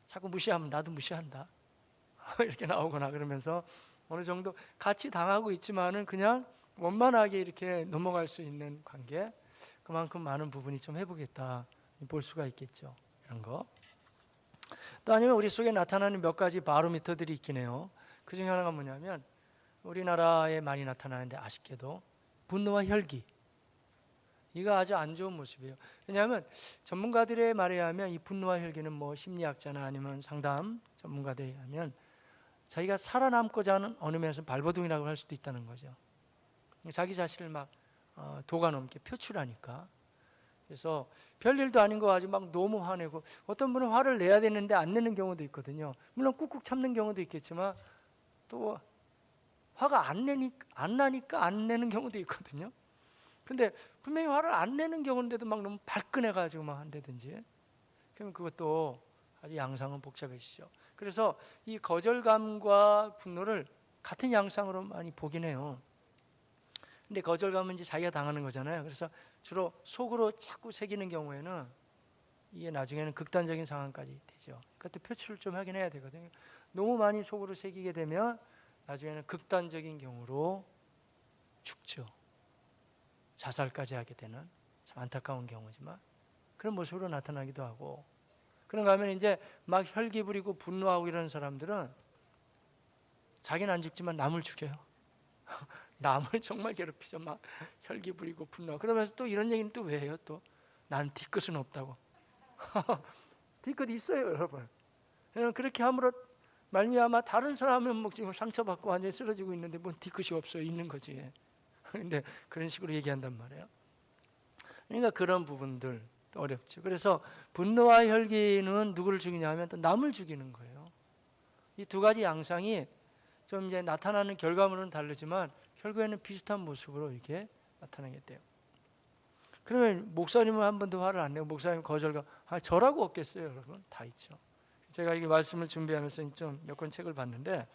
자꾸 무시하면 나도 무시한다. 이렇게 나오거나 그러면서 어느 정도 같이 당하고 있지만은 그냥 원만하게 이렇게 넘어갈 수 있는 관계, 그만큼 많은 부분이 좀 해보겠다 볼 수가 있겠죠. 이런 거. 또 아니면 우리 속에 나타나는 몇 가지 바로미터들이 있긴 해요. 그 중에 하나가 뭐냐면 우리나라에 많이 나타나는데 아쉽게도 분노와 혈기, 이거 아주 안 좋은 모습이에요. 왜냐하면 전문가들의 말에 의하면 이 분노와 혈기는 뭐 심리학자나 아니면 상담 전문가들에 의하면 자기가 살아남고자 하는 어느 면에서 발버둥이라고 할 수도 있다는 거죠. 자기 자신을 막 도가넘게 표출하니까. 그래서 별일도 아닌 거 가지고 막 너무 화내고, 어떤 분은 화를 내야 되는데 안 내는 경우도 있거든요. 물론 꾹꾹 참는 경우도 있겠지만 또 화가 안 나니까 안 내는 경우도 있거든요. 근데 분명히 화를 안 내는 경우인데도 막 너무 발끈해가지고 막 한다든지, 그럼 그것도 아주 양상은 복잡해지죠. 그래서 이 거절감과 분노를 같은 양상으로 많이 보긴 해요. 근데 거절감은 이제 자기가 당하는 거잖아요. 그래서 주로 속으로 자꾸 새기는 경우에는 이게 나중에는 극단적인 상황까지 되죠. 그것도 표출을 좀 하긴 해야 되거든요. 너무 많이 속으로 새기게 되면 나중에는 극단적인 경우로 죽죠. 자살까지 하게 되는 참 안타까운 경우지만 그런 모습으로 나타나기도 하고, 그런가 하면 이제 막 혈기 부리고 분노하고 이런 사람들은 자기는 안 죽지만 남을 죽여요. 남을 정말 괴롭히죠. 막 혈기 부리고 분노하고. 그러면서 또 이런 얘기는 또 왜 해요? 또 난 뒤끝은 없다고. 뒤끝 있어요, 여러분. 그렇게 함으로 말미암아 다른 사람은 뭐 지금 상처받고 완전히 쓰러지고 있는데 뭔 뒤끝이 없어요. 있는 거지. 근데 그런 식으로 얘기한단 말이에요. 그러니까 그런 부분들 어렵죠. 그래서 분노와 혈기는 누구를 죽이냐 하면 또 남을 죽이는 거예요. 이 두 가지 양상이 좀 이제 나타나는 결과물은 다르지만 결국에는 비슷한 모습으로 이렇게 나타나게 돼요. 그러면 목사님은 한 번도 화를 안 내고 목사님 거절감, 저라고 없겠어요, 여러분? 다 있죠. 제가 이게 말씀을 준비하면서 좀 몇 권 책을 봤는데,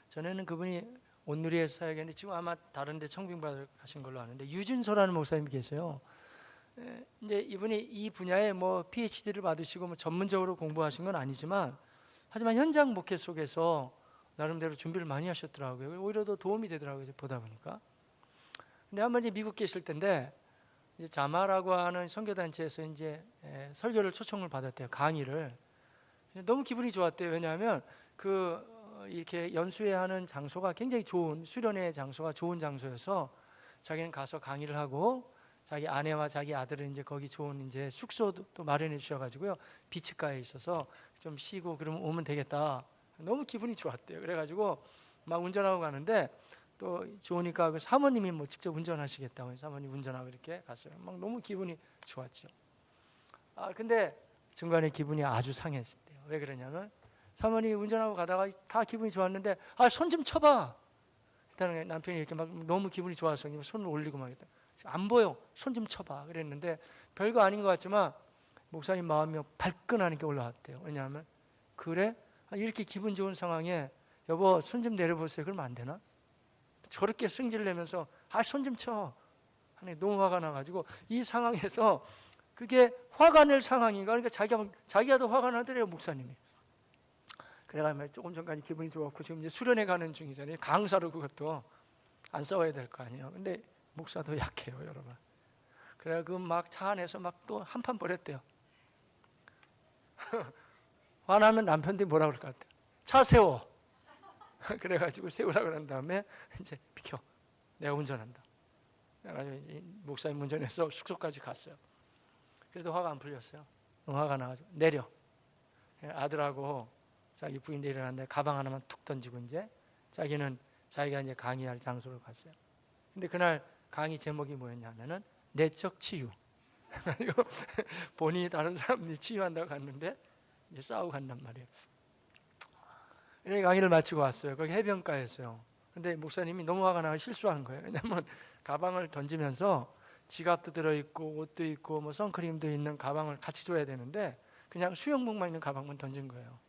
전에는 그분이 온누리에서 사역했는데 지금 아마 다른 데 청빙받으신 걸로 아는데, 유진서라는 목사님이 계세요. 이제 이분이 이 분야에 뭐 PhD를 받으시고 뭐 전문적으로 공부하신 건 아니지만, 하지만 현장 목회 속에서 나름대로 준비를 많이 하셨더라고요. 오히려 더 도움이 되더라고요, 보다 보니까. 근데 한번 이제 미국 계실 때인데, 이제 자마라고 하는 선교단체에서 이제 설교를 초청을 받았대요, 강의를. 너무 기분이 좋았대요. 왜냐하면 이렇게 연수회하는 장소가 굉장히 좋은, 수련회 장소가 좋은 장소여서 자기는 가서 강의를 하고, 자기 아내와 자기 아들은 이제 거기 좋은 이제 숙소도 또 마련해 주셔가지고요, 비치가에 있어서 좀 쉬고 그러면 오면 되겠다. 너무 기분이 좋았대요. 그래가지고 막 운전하고 가는데, 또 좋으니까 그 사모님이 뭐 직접 운전하시겠다고 사모님 운전하고 이렇게 갔어요. 막 너무 기분이 좋았죠. 근데 중간에 기분이 아주 상했대요. 왜 그러냐면 사모님이 운전하고 가다가 다 기분이 좋았는데, 손 좀 쳐봐. 일단은 남편이 이렇게 막 너무 기분이 좋아서 손을 올리고 막 안 보여. 손 좀 쳐봐. 그랬는데 별거 아닌 것 같지만 목사님 마음이 발끈하는 게 올라왔대요. 왜냐하면 그래? 이렇게 기분 좋은 상황에 여보 손 좀 내려보세요. 그러면 안 되나? 저렇게 승질 내면서 손 좀 쳐. 너무 화가 나가지고 이 상황에서 그게 화가 낼 상황인가? 그러니까 자기가 더 화가 나더래요, 목사님이. 그래가지고 조금 전까지 기분이 좋았고 지금 이제 수련회 가는 중이잖아요. 강사로 그것도 안 싸워야 될 거 아니에요. 근데 목사도 약해요, 여러분. 그래 막 차 안에서 막 또 한판 벌였대요. 화나면 남편들이 뭐라 그럴 것 같아요? 차 세워. 그래가지고 세우라 그런 다음에 이제 비켜. 내가 운전한다. 그래가지고 목사님 운전해서 숙소까지 갔어요. 그래도 화가 안 풀렸어요. 화가 나가지고 내려. 아들하고 자기 부인 내려놨는데 가방 하나만 툭 던지고 이제 자기가 이제 강의할 장소로 갔어요. 근데 그날 강의 제목이 뭐였냐면은 내적 치유. 본인이 다른 사람들이 치유한다고 갔는데 이제 싸우고 간단 말이에요. 이렇게 강의를 마치고 왔어요. 거기 해변가였어요. 근데 목사님이 너무 화가 나서 실수한 거예요. 왜냐하면 가방을 던지면서 지갑도 들어있고 옷도 있고 뭐 선크림도 있는 가방을 같이 줘야 되는데 그냥 수영복만 있는 가방만 던진 거예요.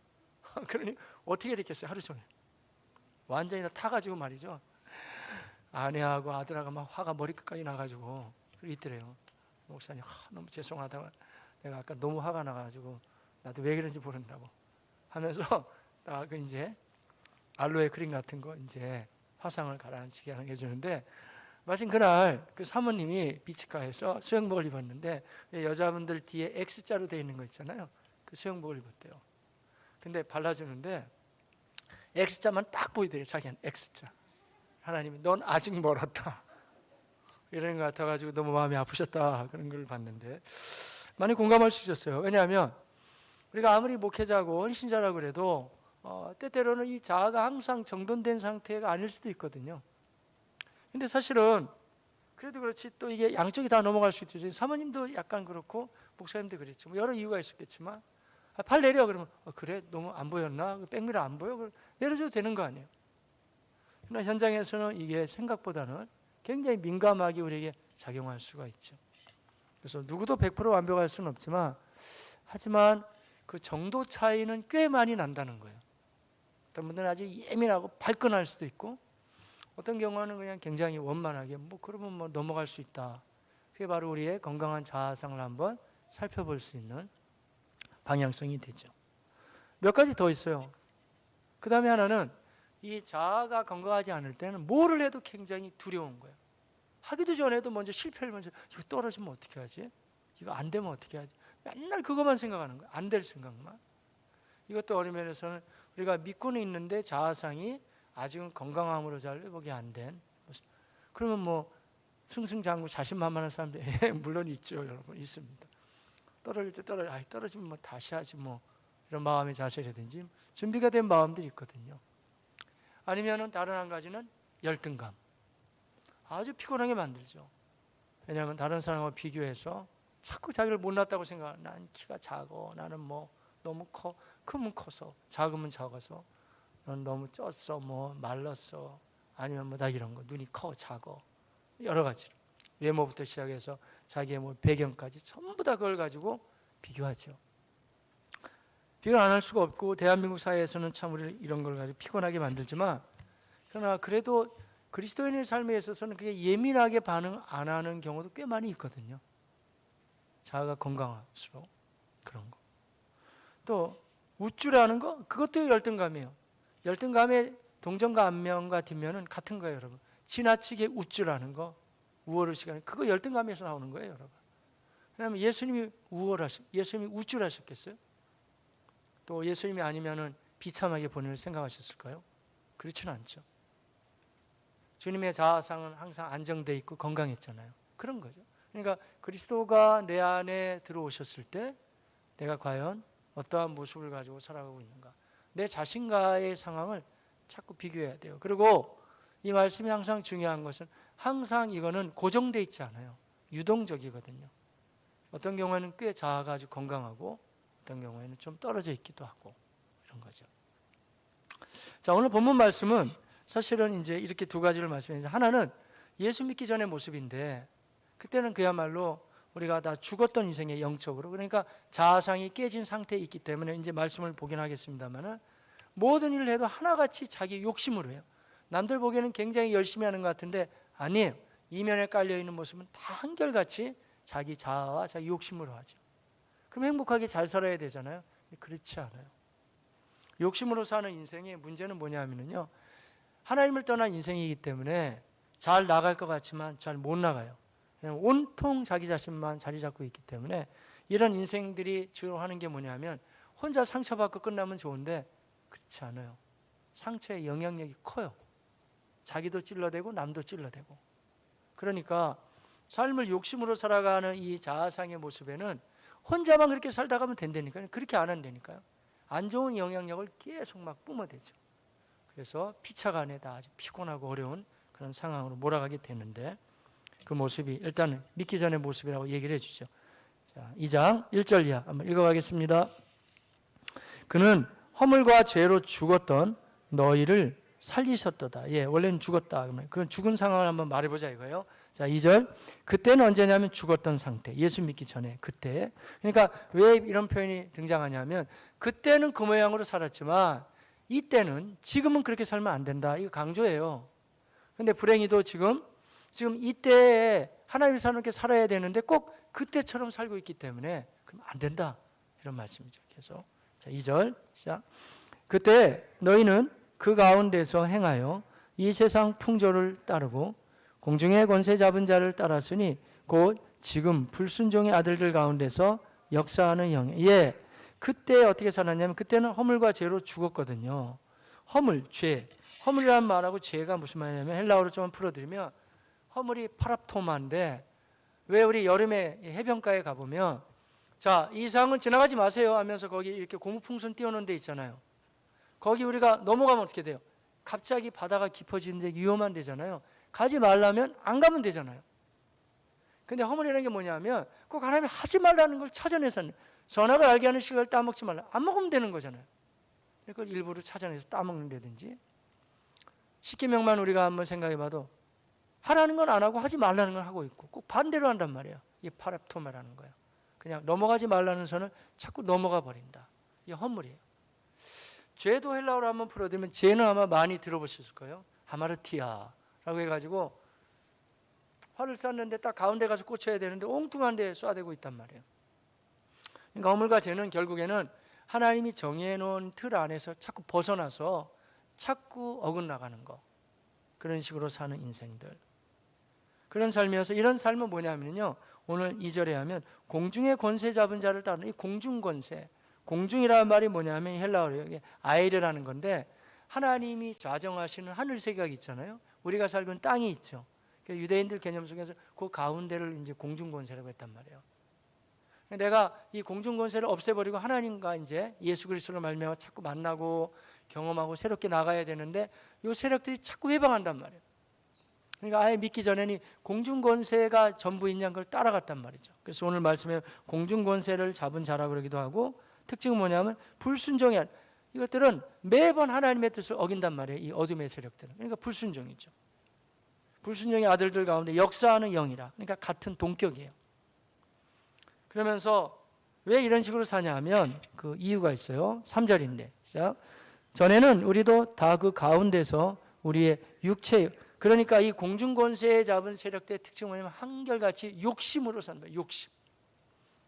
그러니 어떻게 됐겠어요? 하루 종일 완전히 다 타가지고 말이죠. 아내하고 아들하고 막 화가 머리끝까지 나가지고 있더래요. 목사님 너무 죄송하다고, 내가 아까 너무 화가 나가지고 나도 왜 그런지 모른다고 하면서 이제 알로에 크림 같은 거 이제 화상을 가라앉히게 해주는데, 마침 그날 그 사모님이 비치가에서 수영복을 입었는데 여자분들 뒤에 X자로 되어 있는 거 있잖아요. 그 수영복을 입었대요. 근데 발라주는데 X자만 딱 보이더래요. 자기는 X자. 하나님이 넌 아직 멀었다. 이런 것 같아가지고 너무 마음이 아프셨다 그런 걸 봤는데 많이 공감할 수 있었어요. 왜냐하면 우리가 아무리 목회자고 헌신자라고 그래도 때때로는 이 자아가 항상 정돈된 상태가 아닐 수도 있거든요. 근데 사실은 그래도 그렇지 또 이게 양쪽이 다 넘어갈 수 있죠. 사모님도 약간 그렇고 목사님도 그랬죠. 뭐 여러 이유가 있었겠지만 팔 내려 그러면 그래 너무 안 보였나? 백미러 안 보여? 그럼 내려줘도 되는 거 아니에요. 그러나 현장에서는 이게 생각보다는 굉장히 민감하게 우리에게 작용할 수가 있죠. 그래서 누구도 100% 완벽할 수는 없지만 하지만 그 정도 차이는 꽤 많이 난다는 거예요. 어떤 분들은 아주 예민하고 발끈할 수도 있고 어떤 경우는 그냥 굉장히 원만하게 뭐 그러면 뭐 넘어갈 수 있다. 그게 바로 우리의 건강한 자아상을 한번 살펴볼 수 있는 방향성이 되죠. 몇 가지 더 있어요. 그 다음에 하나는 이 자아가 건강하지 않을 때는 뭐를 해도 굉장히 두려운 거예요. 하기도 전에도 먼저 실패를 먼저 이거 떨어지면 어떻게 하지? 이거 안 되면 어떻게 하지? 맨날 그것만 생각하는 거예요. 안 될 생각만. 이것도 어느 면에서는 우리가 믿고는 있는데 자아상이 아직은 건강함으로 잘 회복이 안 된. 그러면 뭐 승승장구 자신만만한 사람들 물론 있죠, 여러분 있습니다. 떨어질 때 떨어지면 뭐 다시 하지 뭐 이런 마음의 자세라든지 준비가 된 마음들이 있거든요. 아니면은 다른 한 가지는 열등감. 아주 피곤하게 만들죠. 왜냐하면 다른 사람과 비교해서 자꾸 자기를 못났다고 생각하는 난 키가 작어. 나는 뭐 너무 크면 커서 작으면 작아서 넌 너무 쪘어. 뭐 말랐어. 아니면 뭐 나 이런 거 눈이 커 작어. 여러 가지로 외모부터 시작해서 자기의 뭐 배경까지 전부 다 그걸 가지고 비교하죠. 비교 안 할 수가 없고 대한민국 사회에서는 참 우리를 이런 걸 가지고 피곤하게 만들지만 그러나 그래도 그리스도인의 삶에 있어서는 그게 예민하게 반응 안 하는 경우도 꽤 많이 있거든요. 자아가 건강할수록 그런 거. 또 우쭐하는 거 그것도 열등감이에요. 열등감의 동정과 안면과 뒷면은 같은 거예요, 여러분. 지나치게 우쭐하는 거, 우월의식하는 그거 열등감에서 나오는 거예요, 여러분. 왜냐하면 예수님이 예수님이 우쭐하셨겠어요? 또 예수님이 아니면은 비참하게 본인을 생각하셨을까요? 그렇지는 않죠. 주님의 자아상은 항상 안정돼 있고 건강했잖아요. 그런 거죠. 그러니까 그리스도가 내 안에 들어오셨을 때 내가 과연 어떠한 모습을 가지고 살아가고 있는가? 내 자신과의 상황을 자꾸 비교해야 돼요. 그리고 이 말씀이 항상 중요한 것은 항상 이거는 고정돼 있지 않아요. 유동적이거든요. 어떤 경우에는 꽤 자아가 아주 건강하고 어떤 경우에는 좀 떨어져 있기도 하고 이런 거죠. 자, 오늘 본문 말씀은 사실은 이제 이렇게 두 가지를 말씀했는데 하나는 예수 믿기 전의 모습인데 그때는 그야말로 우리가 다 죽었던 인생의 영적으로 그러니까 자아상이 깨진 상태에 있기 때문에 이제 말씀을 보긴 하겠습니다만은 모든 일을 해도 하나같이 자기 욕심으로 해요. 남들 보기에는 굉장히 열심히 하는 것 같은데 아니에요. 이면에 깔려있는 모습은 다 한결같이 자기 자아와 자기 욕심으로 하죠. 그럼 행복하게 잘 살아야 되잖아요. 그렇지 않아요. 욕심으로 사는 인생의 문제는 뭐냐면요. 하나님을 떠난 인생이기 때문에 잘 나갈 것 같지만 잘 못 나가요. 그냥 온통 자기 자신만 자리 잡고 있기 때문에 이런 인생들이 주로 하는 게 뭐냐면 혼자 상처받고 끝나면 좋은데 그렇지 않아요. 상처의 영향력이 커요. 자기도 찔러대고 남도 찔러대고. 그러니까 삶을 욕심으로 살아가는 이 자아상의 모습에는 혼자만 그렇게 살다 가면 된다니까요. 그렇게 안 한다니까요. 안 좋은 영향력을 계속 막 뿜어대죠. 그래서 피차간에다 아주 피곤하고 어려운 그런 상황으로 몰아가게 되는데 그 모습이 일단은 믿기 전의 모습이라고 얘기를 해주죠. 자, 2장 1절 이하 한번 읽어가겠습니다. 그는 허물과 죄로 죽었던 너희를 살리셨도다. 예, 원래는 죽었다. 그 죽은 상황을 한번 말해보자 이거예요. 자, 2절. 그때는 언제냐면 죽었던 상태. 예수 믿기 전에 그때. 그러니까 왜 이런 표현이 등장하냐면 그때는 그 모양으로 살았지만 이때는 지금은 그렇게 살면 안 된다. 이거 강조해요. 근데 불행히도 지금 이때에 하나님을 사는 살아야 되는데 꼭 그때처럼 살고 있기 때문에 그럼 안 된다. 이런 말씀이죠. 계속. 자, 2절 시작. 그때 너희는 그 가운데서 행하여 이 세상 풍조를 따르고 공중의 권세 잡은 자를 따랐으니 곧 지금 불순종의 아들들 가운데서 역사하는 영. 예, 그때 어떻게 살았냐면 그때는 허물과 죄로 죽었거든요. 허물, 죄. 허물이라는 말하고 죄가 무슨 말이냐면 헬라어로 좀 풀어드리면 허물이 파랍토마인데 왜 우리 여름에 해변가에 가보면 자, 이 이상은 지나가지 마세요 하면서 거기 이렇게 고무풍선 띄워놓은 데 있잖아요. 거기 우리가 넘어가면 어떻게 돼요? 갑자기 바다가 깊어지는데 위험한 데잖아요. 가지 말라면 안 가면 되잖아요. 근데 허물이라는 게 뭐냐면 꼭 하나님이 하지 말라는 걸 찾아내서 선악을 알게 하는 식을 따먹지 말라. 안 먹으면 되는 거잖아요. 그걸 일부러 찾아내서 따먹는다든지. 십계명만 우리가 한번 생각해봐도 하라는 건 안 하고 하지 말라는 건 하고 있고 꼭 반대로 한단 말이에요. 이 파랍토마라는 거예요. 그냥 넘어가지 말라는 선을 자꾸 넘어가 버린다. 이게 허물이에요. 죄도 헬라어로 한번 풀어드리면 죄는 아마 많이 들어보셨을 거예요. 하마르티아라고 해가지고 활을 쐈는데 딱 가운데 가서 꽂혀야 되는데 엉뚱한 데에 쏴대고 있단 말이에요. 그러니까 허물과 죄는 결국에는 하나님이 정해놓은 틀 안에서 자꾸 벗어나서 자꾸 어긋나가는 거. 그런 식으로 사는 인생들. 그런 삶이어서 이런 삶은 뭐냐면요. 오늘 2절에 하면 공중의 권세 잡은 자를 따르는 이 공중 권세. 공중이라는 말이 뭐냐면 헬라어로 이게 아이르라는 건데 하나님이 좌정하시는 하늘 세계가 있잖아요. 우리가 살고 있는 땅이 있죠. 유대인들 개념 속에서 그 가운데를 이제 공중 권세라고 했단 말이에요. 내가 이 공중 권세를 없애버리고 하나님과 이제 예수 그리스도를 말미암아 자꾸 만나고 경험하고 새롭게 나가야 되는데 이 세력들이 자꾸 해방한단 말이에요. 그러니까 아예 믿기 전에는 공중 권세가 전부인 걸 따라갔단 말이죠. 그래서 오늘 말씀에 공중 권세를 잡은 자라고 그러기도 하고 특징은 뭐냐면 불순종한 이것들은 매번 하나님의 뜻을 어긴단 말이에요. 이 어둠의 세력들은. 그러니까 불순종이죠. 불순종의 아들들 가운데 역사하는 영이라. 그러니까 같은 동격이에요. 그러면서 왜 이런 식으로 사냐 하면 그 이유가 있어요. 3절인데. 시작. 전에는 우리도 다 그 가운데서 우리의 육체 그러니까 이 공중권세에 잡은 세력들의 특징은 뭐냐면 한결같이 욕심으로 산다. 욕심.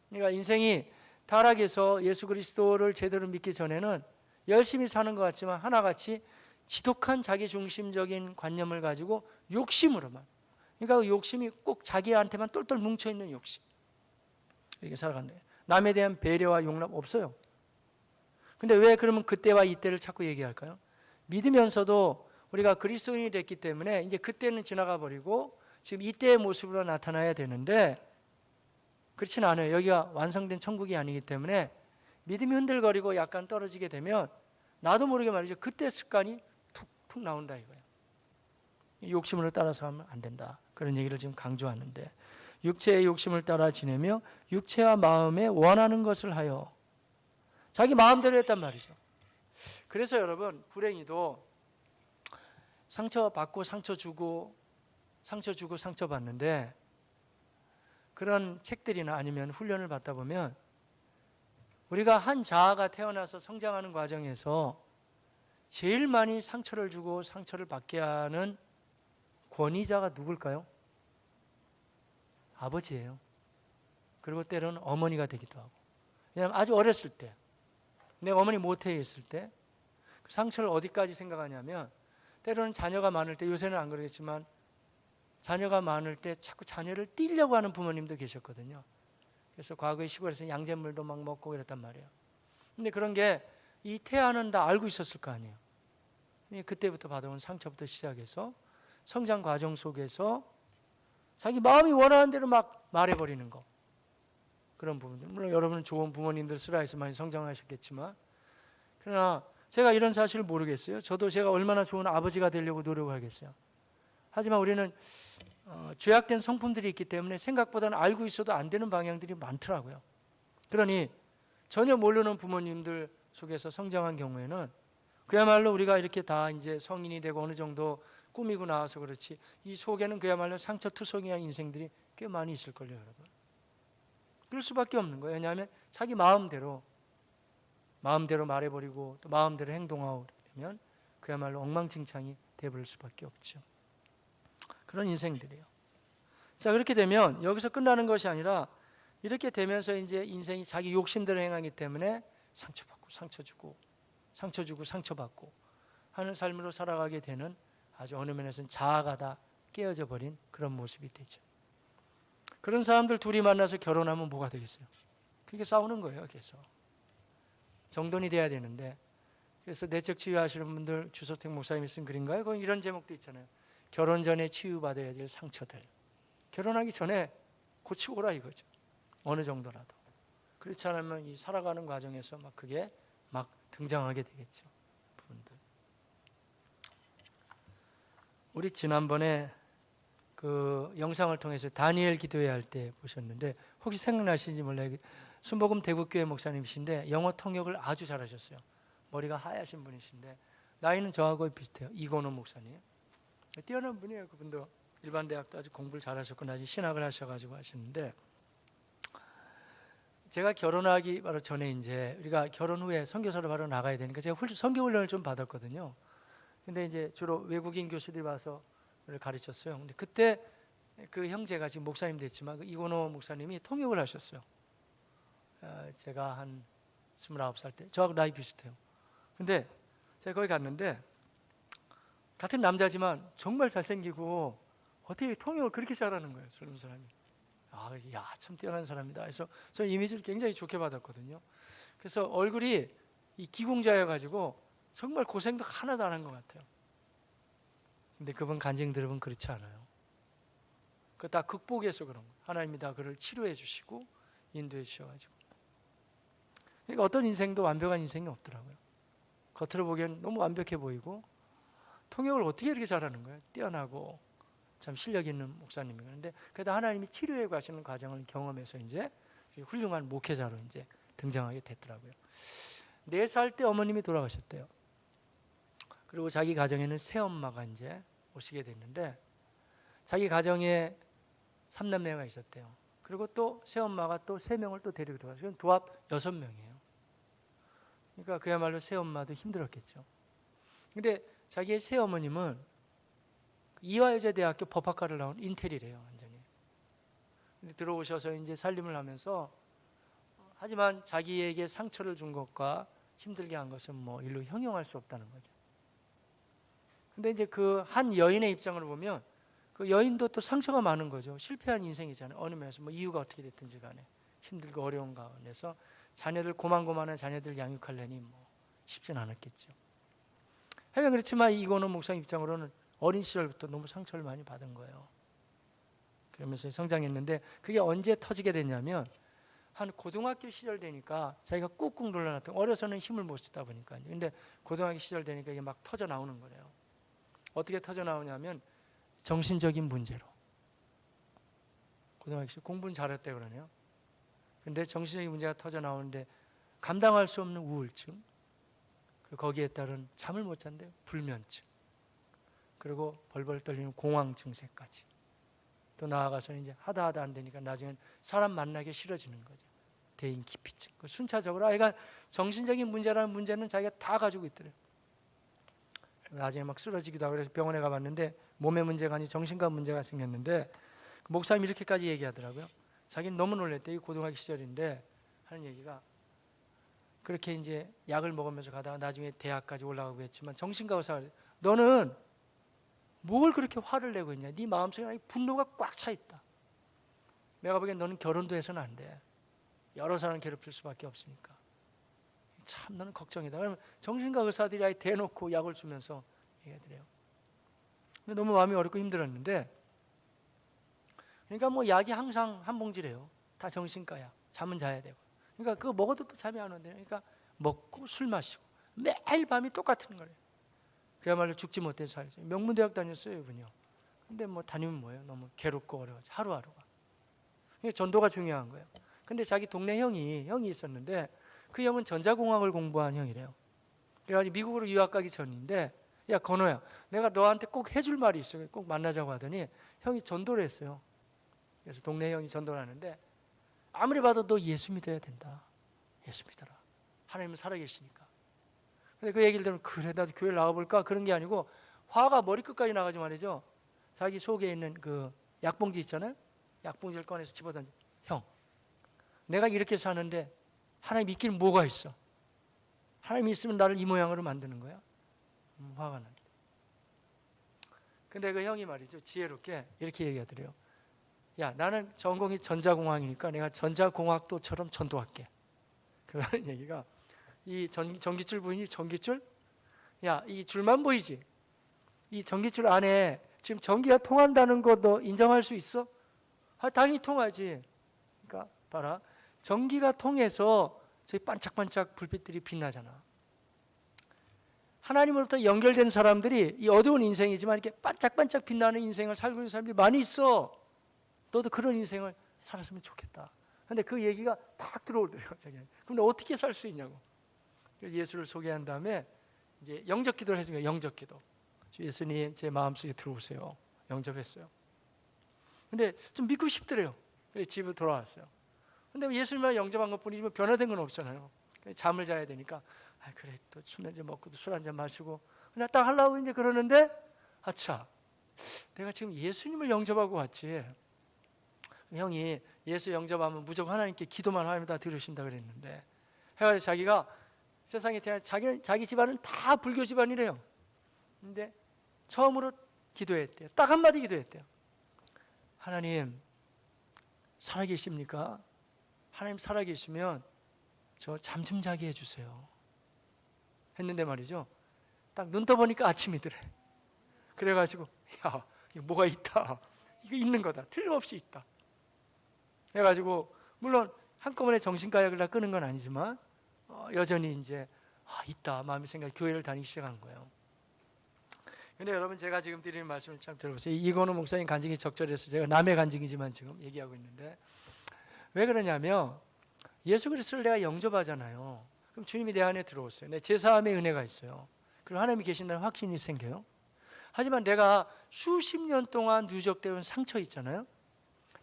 그러니까 인생이 타락해서 예수 그리스도를 제대로 믿기 전에는 열심히 사는 것 같지만 하나같이 지독한 자기중심적인 관념을 가지고 욕심으로만 그러니까 그 욕심이 꼭 자기한테만 똘똘 뭉쳐있는 욕심 이렇게 살아간다. 남에 대한 배려와 용납 없어요. 근데 왜 그러면 그때와 이때를 자꾸 얘기할까요? 믿으면서도 우리가 그리스도인이 됐기 때문에 이제 그때는 지나가 버리고 지금 이때의 모습으로 나타나야 되는데 그렇지는 않아요. 여기가 완성된 천국이 아니기 때문에 믿음이 흔들거리고 약간 떨어지게 되면 나도 모르게 말이죠. 그때 습관이 툭툭 나온다 이거예요. 욕심으로 따라서 하면 안 된다. 그런 얘기를 지금 강조하는데 육체의 욕심을 따라 지내며 육체와 마음에 원하는 것을 하여 자기 마음대로 했단 말이죠. 그래서 여러분 불행히도 상처받고 상처 주고 상처받는데 그런 책들이나 아니면 훈련을 받다 보면 우리가 한 자아가 태어나서 성장하는 과정에서 제일 많이 상처를 주고 상처를 받게 하는 권위자가 누굴까요? 아버지예요. 그리고 때로는 어머니가 되기도 하고. 왜냐하면 아주 어렸을 때 내가 어머니 모태에 있을 때 그 상처를 어디까지 생각하냐면 때로는 자녀가 많을 때 요새는 안 그러겠지만 자녀가 많을 때 자꾸 자녀를 띄려고 하는 부모님도 계셨거든요. 그래서 과거에 시골에서 양잿물도 막 먹고 그랬단 말이에요. 근데 그런 게 이 태아는 다 알고 있었을 거 아니에요. 그때부터 받아온 상처부터 시작해서 성장 과정 속에서 자기 마음이 원하는 대로 막 말해버리는 거. 그런 부분들. 물론 여러분은 좋은 부모님들 슬하에서 많이 성장하셨겠지만 그러나 제가 이런 사실을 모르겠어요. 저도 제가 얼마나 좋은 아버지가 되려고 노력을 하겠어요. 하지만 우리는 죄악된 성품들이 있기 때문에 생각보다는 알고 있어도 안 되는 방향들이 많더라고요. 그러니 전혀 모르는 부모님들 속에서 성장한 경우에는 그야말로 우리가 이렇게 다 이제 성인이 되고 어느 정도 꾸미고 나와서 그렇지 이 속에는 그야말로 상처투성이한 인생들이 꽤 많이 있을걸요, 여러분. 그럴 수밖에 없는 거예요. 왜냐하면 자기 마음대로 말해버리고 또 마음대로 행동하고 그러면 그야말로 엉망진창이 돼버릴 수밖에 없죠. 그런 인생들이에요. 자, 그렇게 되면 여기서 끝나는 것이 아니라 이렇게 되면서 이제 인생이 자기 욕심대로 행하기 때문에 상처받고 상처받고 하는 삶으로 살아가게 되는 아주 어느 면에서는 자아가 다 깨어져 버린 그런 모습이 되죠. 그런 사람들 둘이 만나서 결혼하면 뭐가 되겠어요? 그렇게 싸우는 거예요, 계속. 정돈이 돼야 되는데 그래서 내적 치유하시는 분들 주소택 목사님이 쓴 글인가요? 거기 이런 제목도 있잖아요. 결혼 전에 치유받아야 될 상처들, 결혼하기 전에 고치고 오라 이거죠. 어느 정도라도. 그렇지 않으면 이 살아가는 과정에서 막 그게 막 등장하게 되겠죠. 부분들. 우리 지난번에 그 영상을 통해서 다니엘 기도회 할 때 보셨는데 혹시 생각나시는지 몰라요. 순복음 대구교회 목사님이신데 영어 통역을 아주 잘하셨어요. 머리가 하얗신 분이신데 나이는 저하고 비슷해요. 이건호 목사님. 뛰어난 분이에요. 그분도 일반 대학도 아주 공부를 잘하셨고 나중에 신학을 하셔가지고 하시는데 제가 결혼하기 바로 전에 이제 우리가 결혼 후에 선교사로 바로 나가야 되니까 제가 선교 훈련을 좀 받았거든요. 근데 이제 주로 외국인 교수들이 와서 가르쳤어요. 근데 그때 그 형제가 지금 목사님 됐지만 그 이건호 목사님이 통역을 하셨어요. 제가 한 29살 때 저하고 나이 비슷해요. 근데 제가 거기 갔는데 같은 남자지만 정말 잘생기고 어떻게 통역을 그렇게 잘하는 거예요. 젊은 사람이. 야, 참 뛰어난 사람이다. 그래서 저 이미지를 굉장히 좋게 받았거든요. 그래서 얼굴이 이 기공자여가지고 정말 고생도 하나도 안 한 것 같아요. 근데 그분 간증 들으면 그렇지 않아요. 그거 다 극복해서 그런 거예요. 하나님이 다 그를 치료해 주시고 인도해 주셔가지고. 그러니까 어떤 인생도 완벽한 인생이 없더라고요. 겉으로 보기엔 너무 완벽해 보이고 통역을 어떻게 이렇게 잘하는 거예요? 뛰어나고 참 실력 있는 목사님이. 그런데 그래도 하나님이 치료해 가시는 과정을 경험해서 이제 훌륭한 목회자로 이제 등장하게 됐더라고요. 4살 때 어머님이 돌아가셨대요. 그리고 자기 가정에는 새엄마가 이제 오시게 됐는데 자기 가정에 3남매가 있었대요. 그리고 또 새엄마가 또 3명을 또 데리고 돌아가셨어요. 도합 6명이에요. 그러니까 그야말로 새엄마도 힘들었겠죠. 근데 자기의 새어머님은 이화여자대학교 법학과를 나온 인텔이래요, 완전히. 근데 들어오셔서 이제 살림을 하면서 하지만 자기에게 상처를 준 것과 힘들게 한 것은 뭐 일로 형용할 수 없다는 거죠. 근데 이제 그 한 여인의 입장으로 보면 그 여인도 또 상처가 많은 거죠. 실패한 인생이잖아요. 어느 면에서 뭐 이유가 어떻게 됐든지 간에 힘들고 어려운 가운데서 자녀들 고만고만한 자녀들 양육하려니 뭐 쉽진 않았겠죠. 하여간 그렇지만 이거는 목사님 입장으로는 어린 시절부터 너무 상처를 많이 받은 거예요. 그러면서 성장했는데 그게 언제 터지게 됐냐면 한 고등학교 시절 되니까 자기가 꾹꾹 눌러놨던, 어려서는 힘을 못 쓰다 보니까. 근데 고등학교 시절 되니까 이게 막 터져 나오는 거예요. 어떻게 터져 나오냐면 정신적인 문제로. 고등학교 시절 공부는 잘했대 그러네요. 근데 정신적인 문제가 터져 나오는데 감당할 수 없는 우울증, 그리고 거기에 따른 잠을 못 잔대요. 불면증, 그리고 벌벌 떨리는 공황 증세까지. 또 나아가서는 이제 하다 안 되니까 나중엔 사람 만나기 싫어지는 거죠. 대인 기피증. 순차적으로 아이가 정신적인 문제라는 문제는 자기가 다 가지고 있더래요. 나중에 막 쓰러지기도 하고 그래서 병원에 가봤는데 몸의 문제가 아니라 정신과 문제가 생겼는데 목사님이 이렇게까지 얘기하더라고요. 자기는 너무 놀랬대. 이 고등학교 시절인데 하는 얘기가 그렇게 이제 약을 먹으면서 가다가 나중에 대학까지 올라가고 했지만 정신과 의사가 너는 뭘 그렇게 화를 내고 있냐? 네 마음속에 분노가 꽉 차 있다. 내가 보기엔 너는 결혼도 해서는 안 돼. 여러 사람 괴롭힐 수밖에 없으니까. 참 너는 걱정이다. 그러면 정신과 의사들이 아예 대놓고 약을 주면서 얘기하더래요. 근데 너무 마음이 어렵고 힘들었는데 그러니까 뭐 약이 항상 한 봉지래요. 다 정신과약. 잠은 자야 되고. 그러니까 그거 먹어도 또 잠이 안 온대요. 그러니까 먹고 술 마시고 매일 밤이 똑같은 거래요. 그야말로 죽지 못해 살죠. 명문대학 다녔어요, 이분이요. 근데 뭐 다니면 뭐예요? 너무 괴롭고 어려워져. 하루하루가. 그러니까 전도가 중요한 거예요. 근데 자기 동네 형이 있었는데 그 형은 전자공학을 공부한 형이래요. 그래가지고 미국으로 유학 가기 전인데 야 건호야, 내가 너한테 꼭 해줄 말이 있어. 꼭 만나자고 하더니 형이 전도를 했어요. 그래서 동네 형이 전도를 하는데 아무리 봐도 너 예수 믿어야 된다. 예수 믿어라. 하나님은 살아계시니까. 근데 그 얘기를 들으면 그래 나도 교회 나가볼까? 그런 게 아니고 화가 머리끝까지 나가지 말이죠. 자기 속에 있는 그 약봉지 있잖아요. 약봉지를 꺼내서 집어던져. 형, 내가 이렇게 사는데 하나님 있기는 뭐가 있어? 하나님이 있으면 나를 이 모양으로 만드는 거야? 화가 납니다. 근데 그 형이 말이죠. 지혜롭게 이렇게 얘기하더래요. 야, 나는 전공이 전자공학이니까 내가 전자공학도처럼 전도할게. 그런 얘기가 이 전기줄 보이니? 전기줄? 야, 이 줄만 보이지? 이 전기줄 안에 지금 전기가 통한다는 거 너 인정할 수 있어? 당연히 통하지. 그러니까 봐라. 전기가 통해서 저희 반짝반짝 불빛들이 빛나잖아. 하나님으로부터 연결된 사람들이 이 어두운 인생이지만 이렇게 반짝반짝 빛나는 인생을 살고 있는 사람들이 많이 있어. 너도 그런 인생을 살았으면 좋겠다. 근데 그 얘기가 탁 들어오더라고요. 그럼 어떻게 살 수 있냐고. 예수를 소개한 다음에 이제 영접 기도를 해준 거예요. 영접 기도. 예수님 제 마음속에 들어오세요. 영접했어요. 근데 좀 믿고 싶더래요. 그래서 집에 돌아왔어요. 근데 예수님만 영접한 것뿐이지 뭐 변화된 건 없잖아요. 잠을 자야 되니까 그래 또 술 한잔 먹고 술 한잔 마시고 그냥 딱 하려고 이제 그러는데 아차 내가 지금 예수님을 영접하고 왔지. 형이 예수 영접하면 무조건 하나님께 기도만 하면 다 들으신다 그랬는데 해가지고 자기가 세상에 태어난 자기 집안은 다 불교 집안이래요. 근데 처음으로 기도했대요. 딱 한마디 기도했대요. 하나님 살아계십니까? 하나님 살아계시면 저 잠 좀 자게 해주세요. 했는데 말이죠. 딱 눈 떠보니까 아침이더래. 그래가지고 야 이거 뭐가 있다. 이거 있는 거다. 틀림없이 있다. 해가지고 물론 한꺼번에 정신가약을 다 끄는 건 아니지만 여전히 이제 있다 마음의 생각 교회를 다니기 시작한 거예요. 근데 여러분 제가 지금 드리는 말씀을 참 들어보세요. 이건우 목사님 간증이 적절해서 제가 남의 간증이지만 지금 얘기하고 있는데 왜 그러냐면 예수 그리스도를 내가 영접하잖아요. 그럼 주님이 내 안에 들어오세요. 내 제사함의 은혜가 있어요. 그리고 하나님이 계신다는 확신이 생겨요. 하지만 내가 수십 년 동안 누적되어 온 상처 있잖아요.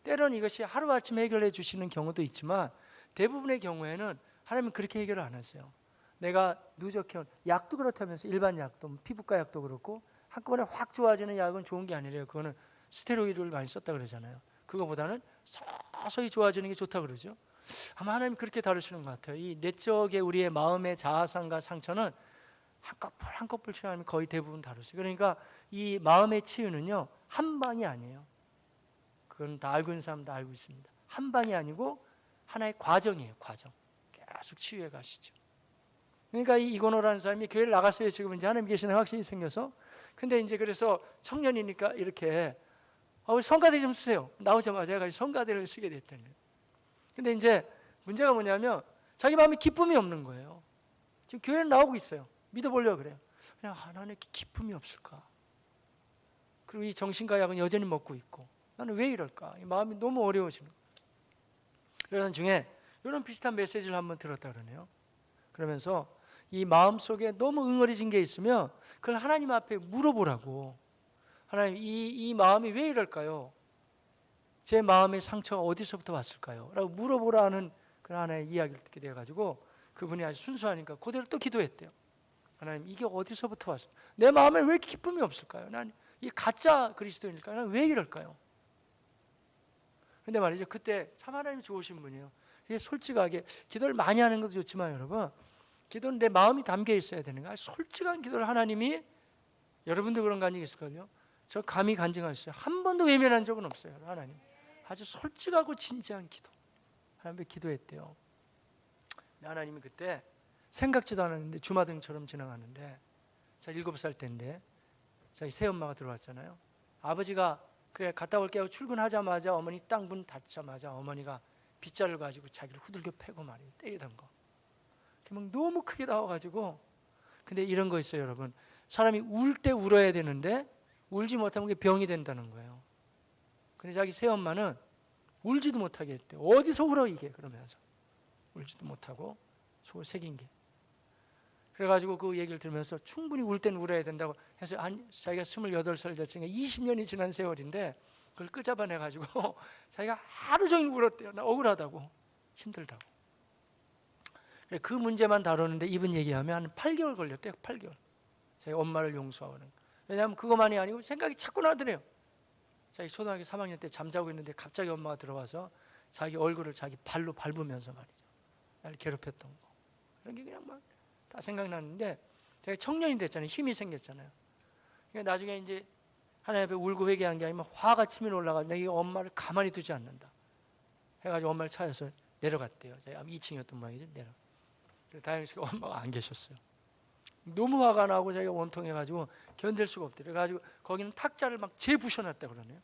때로는 이것이 하루아침에 해결해 주시는 경우도 있지만 대부분의 경우에는 하나님은 그렇게 해결을 안 하세요. 내가 누적해온 약도 그렇다면서 일반 약도 피부과 약도 그렇고 한꺼번에 확 좋아지는 약은 좋은 게 아니래요. 그거는 스테로이드를 많이 썼다 그러잖아요. 그거보다는 서서히 좋아지는 게 좋다 그러죠. 아마 하나님 그렇게 다루시는 것 같아요. 이 내적의 우리의 마음의 자아상과 상처는 한꺼풀 하나님이 거의 대부분 다루세요. 그러니까 이 마음의 치유는요 한 방이 아니에요. 그건 다 알고 있는 사람 다 알고 있습니다. 한 방이 아니고 하나의 과정이에요. 과정. 계속 치유해 가시죠. 그러니까 이 이건호라는 사람이 교회를 나갔어요. 지금 이제 하나님 계시는 확신이 생겨서. 근데 이제 그래서 청년이니까 이렇게 우리 성가대 좀 쓰세요. 나오자마자 내가 성가대를 쓰게 됐다는 거예요. 근데 이제 문제가 뭐냐면 자기 마음에 기쁨이 없는 거예요. 지금 교회는 나오고 있어요. 믿어보려고 그래요. 그냥 나는 기쁨이 없을까? 그리고 이 정신과약은 여전히 먹고 있고 나는 왜 이럴까? 이 마음이 너무 어려워지는 거예요. 그러는 중에 이런 비슷한 메시지를 한번 들었다 그러네요. 그러면서 이 마음 속에 너무 응어리진 게 있으면 그걸 하나님 앞에 물어보라고. 하나님 이 마음이 왜 이럴까요? 제 마음의 상처가 어디서부터 왔을까요? 라고 물어보라는 그런 하나의 이야기를 듣게 돼가지고 그분이 아주 순수하니까 그대로 또 기도했대요. 하나님 이게 어디서부터 왔어요? 내 마음에 왜 이렇게 기쁨이 없을까요? 난 이 가짜 그리스도인일까요? 난 왜 이럴까요? 근데 말이죠. 그때 참 하나님이 좋으신 분이에요. 이게 솔직하게 기도를 많이 하는 것도 좋지만 여러분 기도는 내 마음이 담겨 있어야 되는 거야. 솔직한 기도를 하나님이 여러분도 그런 간증이 있을걸요. 저 감히 간증하셨어요. 한 번도 외면한 적은 없어요. 하나님 아주 솔직하고 진지한 기도 하나님 앞에 기도했대요. 하나님이 그때 생각지도 않았는데 주마등처럼 지나가는데 제가 7살 때인데 저희 새엄마가 들어왔잖아요. 아버지가 그래 갔다 올게요. 출근하자마자 어머니 딱 문 닫자마자 어머니가 빗자를 가지고 자기를 후들겨 패고 말이에요. 때리던 거. 막 너무 크게 나와가지고 근데 이런 거 있어요 여러분. 사람이 울 때 울어야 되는데 울지 못하면 그게 병이 된다는 거예요. 근데 자기 새엄마는 울지도 못하게 했대요. 어디서 울어 이게 그러면서 울지도 못하고 속을 새긴 게. 그래가지고 그 얘기를 들으면서 충분히 울 때는 울어야 된다고 해서 자기가 28살 됐으니까 20년이 지난 세월인데 그걸 끄잡아내가지고 자기가 하루 종일 울었대요. 나 억울하다고 힘들다고. 그 문제만 다루는데 이분 얘기하면 한 8개월 걸렸대요. 8개월. 자기 엄마를 용서하는. 왜냐하면 그것만이 아니고 생각이 자꾸 나더래요. 자기 초등학교 3학년 때 잠자고 있는데 갑자기 엄마가 들어와서 자기 얼굴을 자기 발로 밟으면서 말이죠. 나를 괴롭혔던 거. 그런 게 그냥 막 다 생각나는데 제가 청년이 됐잖아요. 힘이 생겼잖아요. 그러니까 나중에 이제 하나님 앞에 울고 회개한 게 아니면 화가 치밀어 올라가서 내가 엄마를 가만히 두지 않는다. 해가지고 엄마를 찾아서 내려갔대요. 제가 2층이었던 모양이죠. 다행히 엄마가 안 계셨어요. 너무 화가 나고 자기가 원통해가지고 견딜 수가 없대. 그래가지고 거기는 탁자를 막 재부셔놨다 그러네요.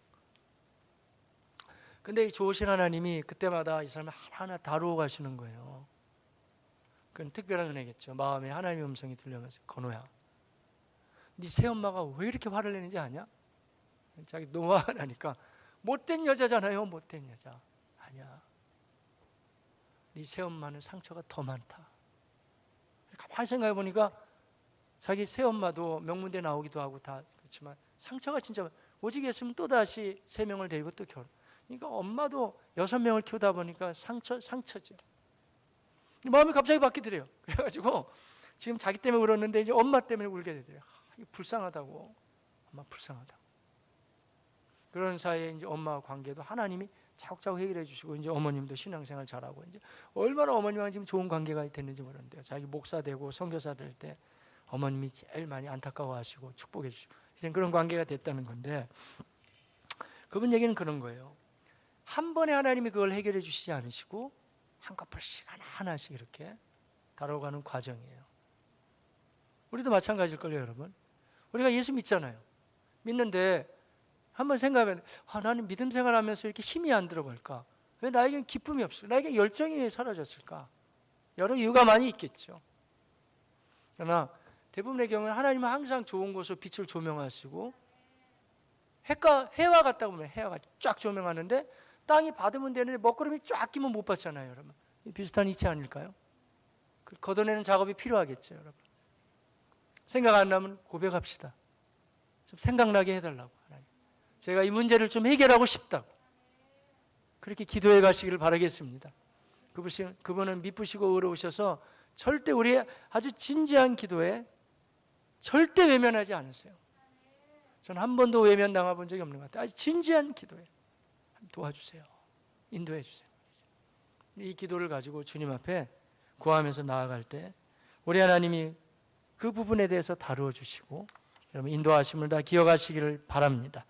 근데 이 좋으신 하나님이 그때마다 이 사람을 하나하나 다루어 가시는 거예요. 그건 특별한 은혜겠죠. 마음에 하나님의 음성이 들려면서 건호야, 네 새엄마가 왜 이렇게 화를 내는지 아냐? 자기 너무 화가 나니까 못된 여자잖아요. 못된 여자. 아니야. 네 새엄마는 상처가 더 많다. 가만히 생각해 보니까 자기 새엄마도 명문대 나오기도 하고 다 그렇지만 상처가 진짜 오직 했으면 또다시 3명을 데리고 또 결혼. 그러니까 엄마도 6명을 키우다 보니까 상처지. 마음이 갑자기 바뀌더래요. 그래가지고 지금 자기 때문에 울었는데 이제 엄마 때문에 울게 되더래요. 이게 불쌍하다고. 엄마 불쌍하다고. 그런 사이에 이제 엄마와 관계도 하나님이 차곡차곡 해결해 주시고 이제 어머님도 신앙생활 잘하고 이제 얼마나 어머님과 지금 좋은 관계가 됐는지 모르는데요. 자기 목사 되고 선교사 될 때 어머님이 제일 많이 안타까워하시고 축복해 주시고 이제 그런 관계가 됐다는 건데, 그분 얘기는 그런 거예요. 한 번에 하나님이 그걸 해결해 주시지 않으시고 한꺼풀씩 하나하나씩 이렇게 다뤄가는 과정이에요. 우리도 마찬가지일걸요, 여러분. 우리가 예수 믿잖아요. 믿는데 한번 생각하면 나는 믿음 생활하면서 이렇게 힘이 안 들어갈까? 왜 나에겐 기쁨이 없을까? 나에게 열정이 왜 사라졌을까? 여러 이유가 많이 있겠죠. 그러나 대부분의 경우는 하나님은 항상 좋은 곳으로 빛을 조명하시고 해와 같다 보면 해와 쫙 조명하는데 땅이 받으면 되는데 먹구름이 쫙 끼면 못 받잖아요, 여러분. 비슷한 이치 아닐까요? 걷어내는 작업이 필요하겠죠, 여러분. 생각 안 나면 고백합시다. 좀 생각나게 해달라고. 하나님, 제가 이 문제를 좀 해결하고 싶다고. 그렇게 기도해 가시기를 바라겠습니다. 그분은 미쁘시고 의로우셔서 절대 우리의 아주 진지한 기도에 절대 외면하지 않으세요. 저는 한 번도 외면 당해본 적이 없는 것 같아요. 아주 진지한 기도에 도와주세요. 인도해 주세요. 이 기도를 가지고 주님 앞에 구하면서 나아갈 때 우리 하나님이 그 부분에 대해서 다루어 주시고 여러분 인도하심을 다 기억하시기를 바랍니다.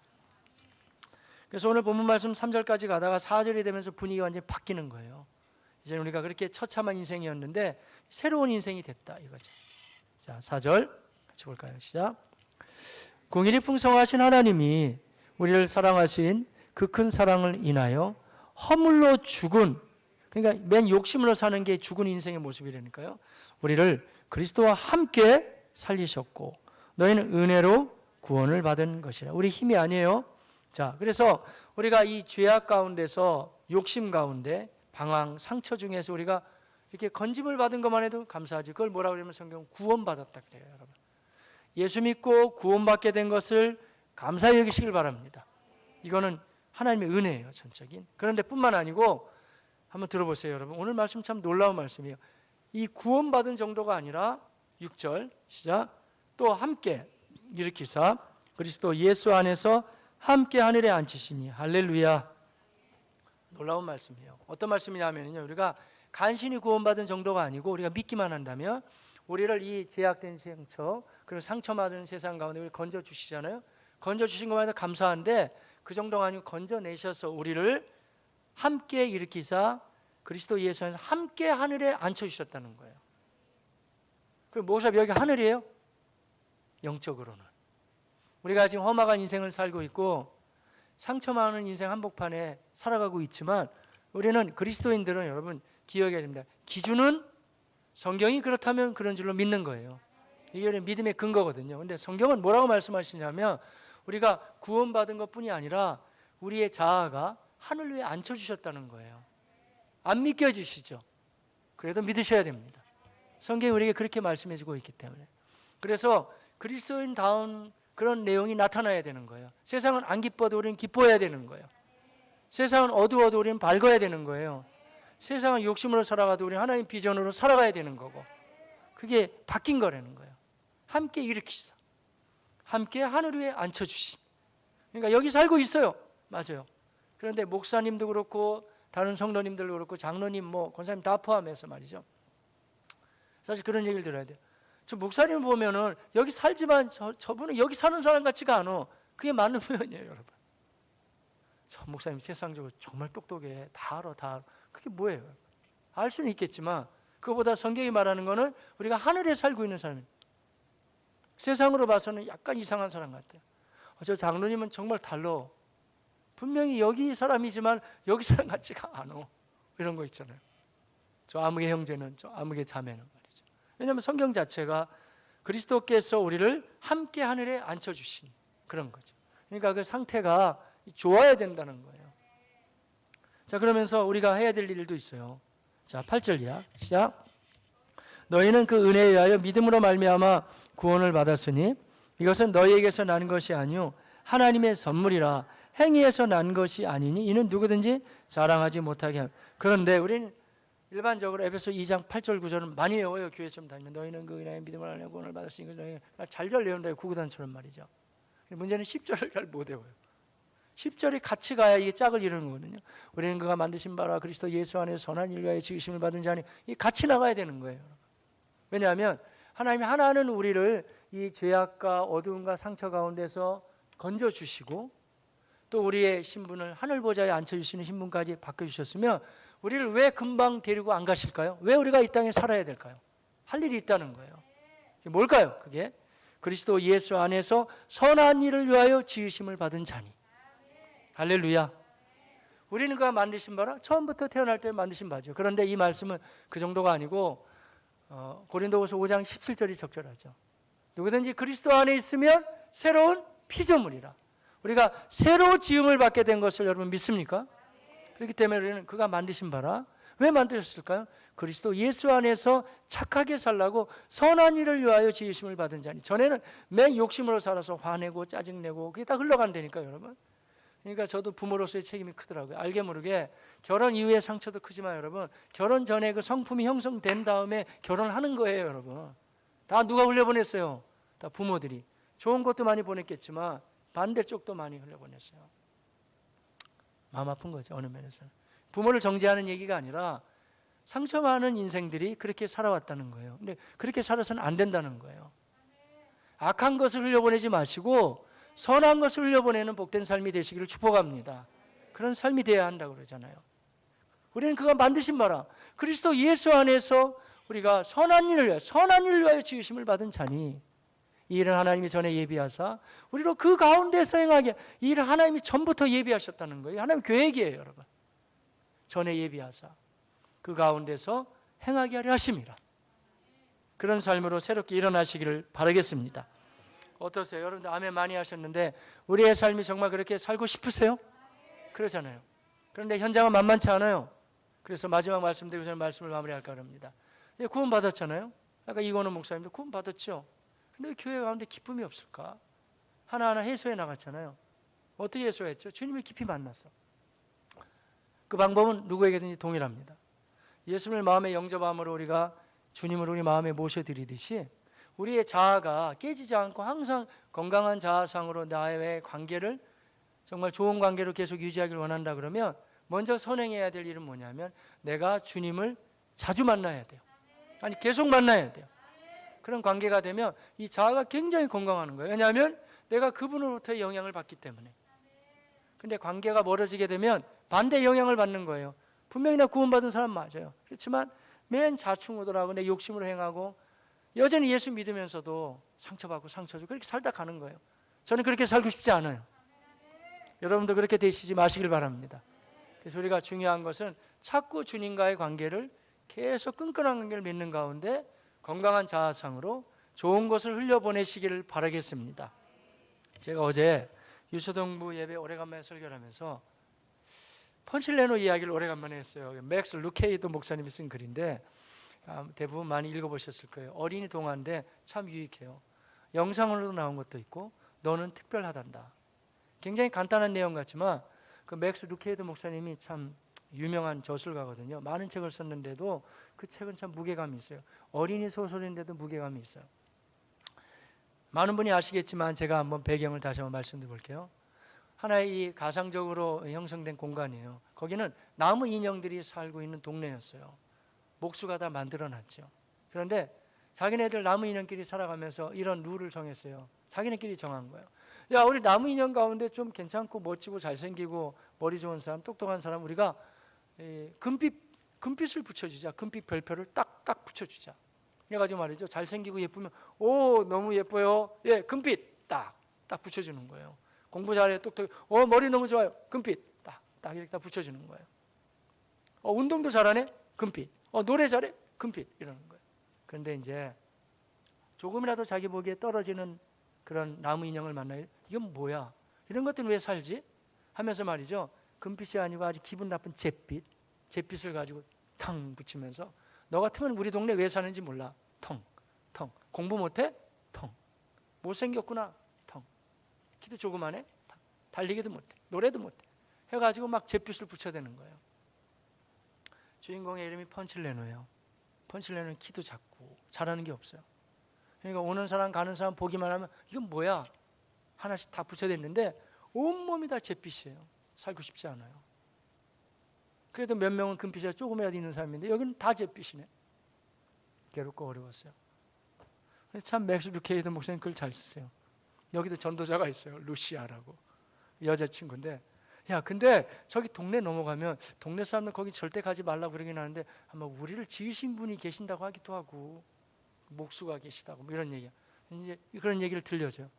그래서 오늘 본문 말씀 3절까지 가다가 4절이 되면서 분위기가 완전히 바뀌는 거예요. 이제 우리가 그렇게 처참한 인생이었는데 새로운 인생이 됐다 이거죠. 자, 4절 같이 볼까요? 시작. 공일이 풍성하신 하나님이 우리를 사랑하신 그 큰 사랑을 인하여 허물로 죽은, 그러니까 맨 욕심으로 사는 게 죽은 인생의 모습이라니까요. 우리를 그리스도와 함께 살리셨고 너희는 은혜로 구원을 받은 것이라. 우리 힘이 아니에요. 자, 그래서 우리가 이 죄악 가운데서 욕심 가운데 방황, 상처 중에서 우리가 이렇게 건짐을 받은 것만 해도 감사하지. 그걸 뭐라고 그러면 성경 구원받았다 그래요, 여러분. 예수 믿고 구원받게 된 것을 감사히 여기시길 바랍니다. 이거는 하나님의 은혜예요, 전적인. 그런데 뿐만 아니고 한번 들어보세요, 여러분. 오늘 말씀 참 놀라운 말씀이에요. 이 구원받은 정도가 아니라 6절 시작. 또 함께 일으키사 그리스도 예수 안에서 함께 하늘에 앉히시니. 할렐루야. 놀라운 말씀이에요. 어떤 말씀이냐면요, 우리가 간신히 구원받은 정도가 아니고 우리가 믿기만 한다면 우리를 이 제약된 상처 그리고 상처받은 세상 가운데 우리를 건져주시잖아요. 건져주신 것만 해도 감사한데 그 정도가 아니고 건져내셔서 우리를 함께 일으키사 그리스도 예수 안에서 함께 하늘에 앉혀주셨다는 거예요. 그럼 뭐가 여기 하늘이에요? 영적으로는 우리가 지금 험악한 인생을 살고 있고 상처 많은 인생 한복판에 살아가고 있지만 우리는 그리스도인들은 여러분 기억해야 됩니다. 기준은 성경이 그렇다면 그런 줄로 믿는 거예요. 이게 믿음의 근거거든요. 근데 성경은 뭐라고 말씀하시냐면 우리가 구원받은 것뿐이 아니라 우리의 자아가 하늘 위에 앉혀주셨다는 거예요. 안 믿겨지시죠? 그래도 믿으셔야 됩니다. 성경이 우리에게 그렇게 말씀해주고 있기 때문에. 그래서 그리스도인다운 그런 내용이 나타나야 되는 거예요. 세상은 안 기뻐도 우리는 기뻐해야 되는 거예요. 세상은 어두워도 우리는 밝아야 되는 거예요. 세상은 욕심으로 살아가도 우리는 하나님 비전으로 살아가야 되는 거고, 그게 바뀐 거라는 거예요. 함께 일으키사 함께 하늘 위에 앉혀주시. 그러니까 여기 살고 있어요. 맞아요. 그런데 목사님도 그렇고 다른 성도님들도 그렇고 장로님 뭐 권사님 다 포함해서 말이죠. 사실 그런 얘기를 들어야 돼요. 저 목사님을 보면은 여기 살지만 저분은 여기 사는 사람 같지가 않아. 그게 맞는 표현이에요, 여러분. 저 목사님 세상적으로 정말 똑똑해. 다 알아, 다 알아. 그게 뭐예요? 알 수는 있겠지만 그거보다 성경이 말하는 거는 우리가 하늘에 살고 있는 사람입니다. 세상으로 봐서는 약간 이상한 사람 같아요. 저 장로님은 정말 달라. 분명히 여기 사람이지만 여기 사람 같지가 않아. 이런 거 있잖아요. 저 아무개 형제는, 저 아무개 자매는 말이죠. 왜냐하면 성경 자체가 그리스도께서 우리를 함께 하늘에 앉혀주신 그런 거죠. 그러니까 그 상태가 좋아야 된다는 거예요. 자, 그러면서 우리가 해야 될 일도 있어요. 자, 8절 이하 시작. 너희는 그 은혜에 의하여 믿음으로 말미암아 구원을 받았으니 이것은 너희에게서 난 것이 아니요 하나님의 선물이라. 행위에서 난 것이 아니니 이는 누구든지 자랑하지 못하게 함. 그런데 우리는 일반적으로 에베소 2장 8절 9절은 많이 외워요. 교회 좀 다니면 너희는 그 은혜의 믿음을 알며 구원을 받았으니 너희 잘잘 외운다. 구구단처럼 말이죠. 문제는 10절을 잘 못 외워요. 10절이 같이 가야 이게 짝을 이루는 거거든요. 우리는 그가 만드신 바라 그리스도 예수 안에서 선한 일을 위하여 지으심을 받은 자니 이 같이 나가야 되는 거예요. 왜냐하면 하나님이 하나는 우리를 이 죄악과 어두움과 상처 가운데서 건져주시고 또 우리의 신분을 하늘 보좌에 앉혀주시는 신분까지 바꿔주셨으면 우리를 왜 금방 데리고 안 가실까요? 왜 우리가 이 땅에 살아야 될까요? 할 일이 있다는 거예요. 그게 뭘까요? 그게 그리스도 예수 안에서 선한 일을 위하여 지으심을 받은 자니. 할렐루야. 우리는 그가 만드신 바라 처음부터 태어날 때 만드신 바죠. 그런데 이 말씀은 그 정도가 아니고 고린도후서 5장 17절이 적절하죠. 누구든지 그리스도 안에 있으면 새로운 피조물이라. 우리가 새로 지음을 받게 된 것을 여러분 믿습니까? 그렇기 때문에 우리는 그가 만드신 바라. 왜 만드셨을까요? 그리스도 예수 안에서 착하게 살라고 선한 일을 위하여 지으심을 받은 자니. 전에는 맨 욕심으로 살아서 화내고 짜증내고 그게 다 흘러간다니까요, 여러분. 그러니까 저도 부모로서의 책임이 크더라고요. 알게 모르게 결혼 이후의 상처도 크지만 여러분, 결혼 전에 그 성품이 형성된 다음에 결혼하는 거예요, 여러분. 다 누가 흘려보냈어요? 다 부모들이. 좋은 것도 많이 보냈겠지만 반대쪽도 많이 흘려보냈어요. 마음 아픈 거죠, 어느 면에서는. 부모를 정죄하는 얘기가 아니라 상처 많은 인생들이 그렇게 살아왔다는 거예요. 근데 그렇게 살아서는 안 된다는 거예요. 악한 것을 흘려보내지 마시고 선한 것을 흘려보내는 복된 삶이 되시기를 축복합니다. 그런 삶이 되어야 한다고 그러잖아요. 우리는 그가 만드신 바라 그리스도 예수 안에서 우리가 선한 일을 위하여 지으심을 받은 자니 이 일은 하나님이 전에 예비하사 우리로 그 가운데서 행하게 이 일은 하나님이 전부터 예비하셨다는 거예요. 하나님 계획이에요, 여러분. 전에 예비하사 그 가운데서 행하게 하려 하심이라. 그런 삶으로 새롭게 일어나시기를 바라겠습니다. 어떠세요? 여러분들 아멘 많이 하셨는데 우리의 삶이 정말 그렇게 살고 싶으세요? 그러잖아요. 그런데 현장은 만만치 않아요. 그래서 마지막 말씀드리고 저는 말씀을 마무리할까 합니다. 구원 받았잖아요. 아까 이건우 목사님도 구원 받았죠. 근데 왜 교회 가운데 기쁨이 없을까? 하나하나 해소해 나갔잖아요. 어떻게 해소했죠? 주님을 깊이 만났어. 그 방법은 누구에게든지 동일합니다. 예수님을 마음에 영접함으로 우리가 주님을 우리 마음에 모셔드리듯이 우리의 자아가 깨지지 않고 항상 건강한 자아상으로 나의 관계를 정말 좋은 관계로 계속 유지하기를 원한다 그러면 먼저 선행해야 될 일은 뭐냐면 내가 주님을 자주 만나야 돼요. 아니 계속 만나야 돼요. 그런 관계가 되면 이 자아가 굉장히 건강하는 거예요. 왜냐하면 내가 그분으로부터의 영향을 받기 때문에. 근데 관계가 멀어지게 되면 반대 영향을 받는 거예요. 분명히 나 구원받은 사람 맞아요. 그렇지만 맨 자충우돌하고 내 욕심으로 행하고 여전히 예수 믿으면서도 상처받고 상처주고 그렇게 살다 가는 거예요. 저는 그렇게 살고 싶지 않아요. 여러분도 그렇게 되시지 마시길 바랍니다. 그래서 우리가 중요한 것은 자꾸 주님과의 관계를 계속 끈끈한 관계를 맺는 가운데 건강한 자아상으로 좋은 것을 흘려보내시기를 바라겠습니다. 제가 어제 유초동부 예배 오래간만에 설교를 하면서 펀칠레노 이야기를 오래간만에 했어요. 맥스 루케이도 목사님이 쓴 글인데 대부분 많이 읽어보셨을 거예요. 어린이 동화인데 참 유익해요. 영상으로도 나온 것도 있고 너는 특별하단다. 굉장히 간단한 내용 같지만 그 맥스 루케이도 목사님이 참 유명한 저술가거든요. 많은 책을 썼는데도 그 책은 참 무게감이 있어요. 어린이 소설인데도 무게감이 있어요. 많은 분이 아시겠지만 제가 한번 배경을 다시 한번 말씀드려 볼게요. 하나의 이 가상적으로 형성된 공간이에요. 거기는 나무 인형들이 살고 있는 동네였어요. 목수가 다 만들어놨죠. 그런데 자기네들 나무 인형끼리 살아가면서 이런 룰을 정했어요. 자기네끼리 정한 거예요. 야, 우리 나무 인형 가운데 좀 괜찮고 멋지고 잘생기고 머리 좋은 사람, 똑똑한 사람 우리가 금빛을 붙여주자. 금빛 별표를 딱딱 붙여주자. 그래가지고 말이죠. 잘생기고 예쁘면 오 너무 예뻐요. 예, 금빛 딱 붙여주는 거예요. 공부 잘해 똑똑해. 머리 너무 좋아요. 금빛 딱 이렇게 딱 붙여주는 거예요. 운동도 잘하네. 금빛. 노래 잘해. 금빛 이러는 거예요. 그런데 이제 조금이라도 자기 보기에 떨어지는 그런 나무 인형을 만나요. 이건 뭐야? 이런 것들은 왜 살지? 하면서 말이죠. 금빛이 아니고 아주 기분 나쁜 잿빛을 가지고 탕 붙이면서 너 같으면 우리 동네 왜 사는지 몰라. 텅. 공부 못해? 텅. 못생겼구나. 텅. 키도 조그만해? 텅. 달리기도 못해. 노래도 못해. 해가지고 막 잿빛을 붙여대는 거예요. 주인공의 이름이 펀칠레노예요. 펀칠레노는 키도 작고 잘하는 게 없어요. 그러니까 오는 사람 가는 사람 보기만 하면 이건 뭐야? 하나씩 다 붙여댔는데 온몸이 다 잿빛이에요. 살고 싶지 않아요. 그래도 몇 명은 금빛이 조금이라도 있는 사람인데 여기는 다 잿빛이네. 괴롭고 어려웠어요. 참 맥스 루케이드 목사님 글 잘 쓰세요. 여기도 전도자가 있어요. 루시아라고. 여자친구인데 근데 저기 동네 넘어가면 동네 사람들 거기 절대 가지 말라고 그러긴 하는데 아마 우리를 지으신 분이 계신다고 하기도 하고 목수가 계시다고 뭐 이런 얘기야. 이제 그런 얘기를 들려줘요.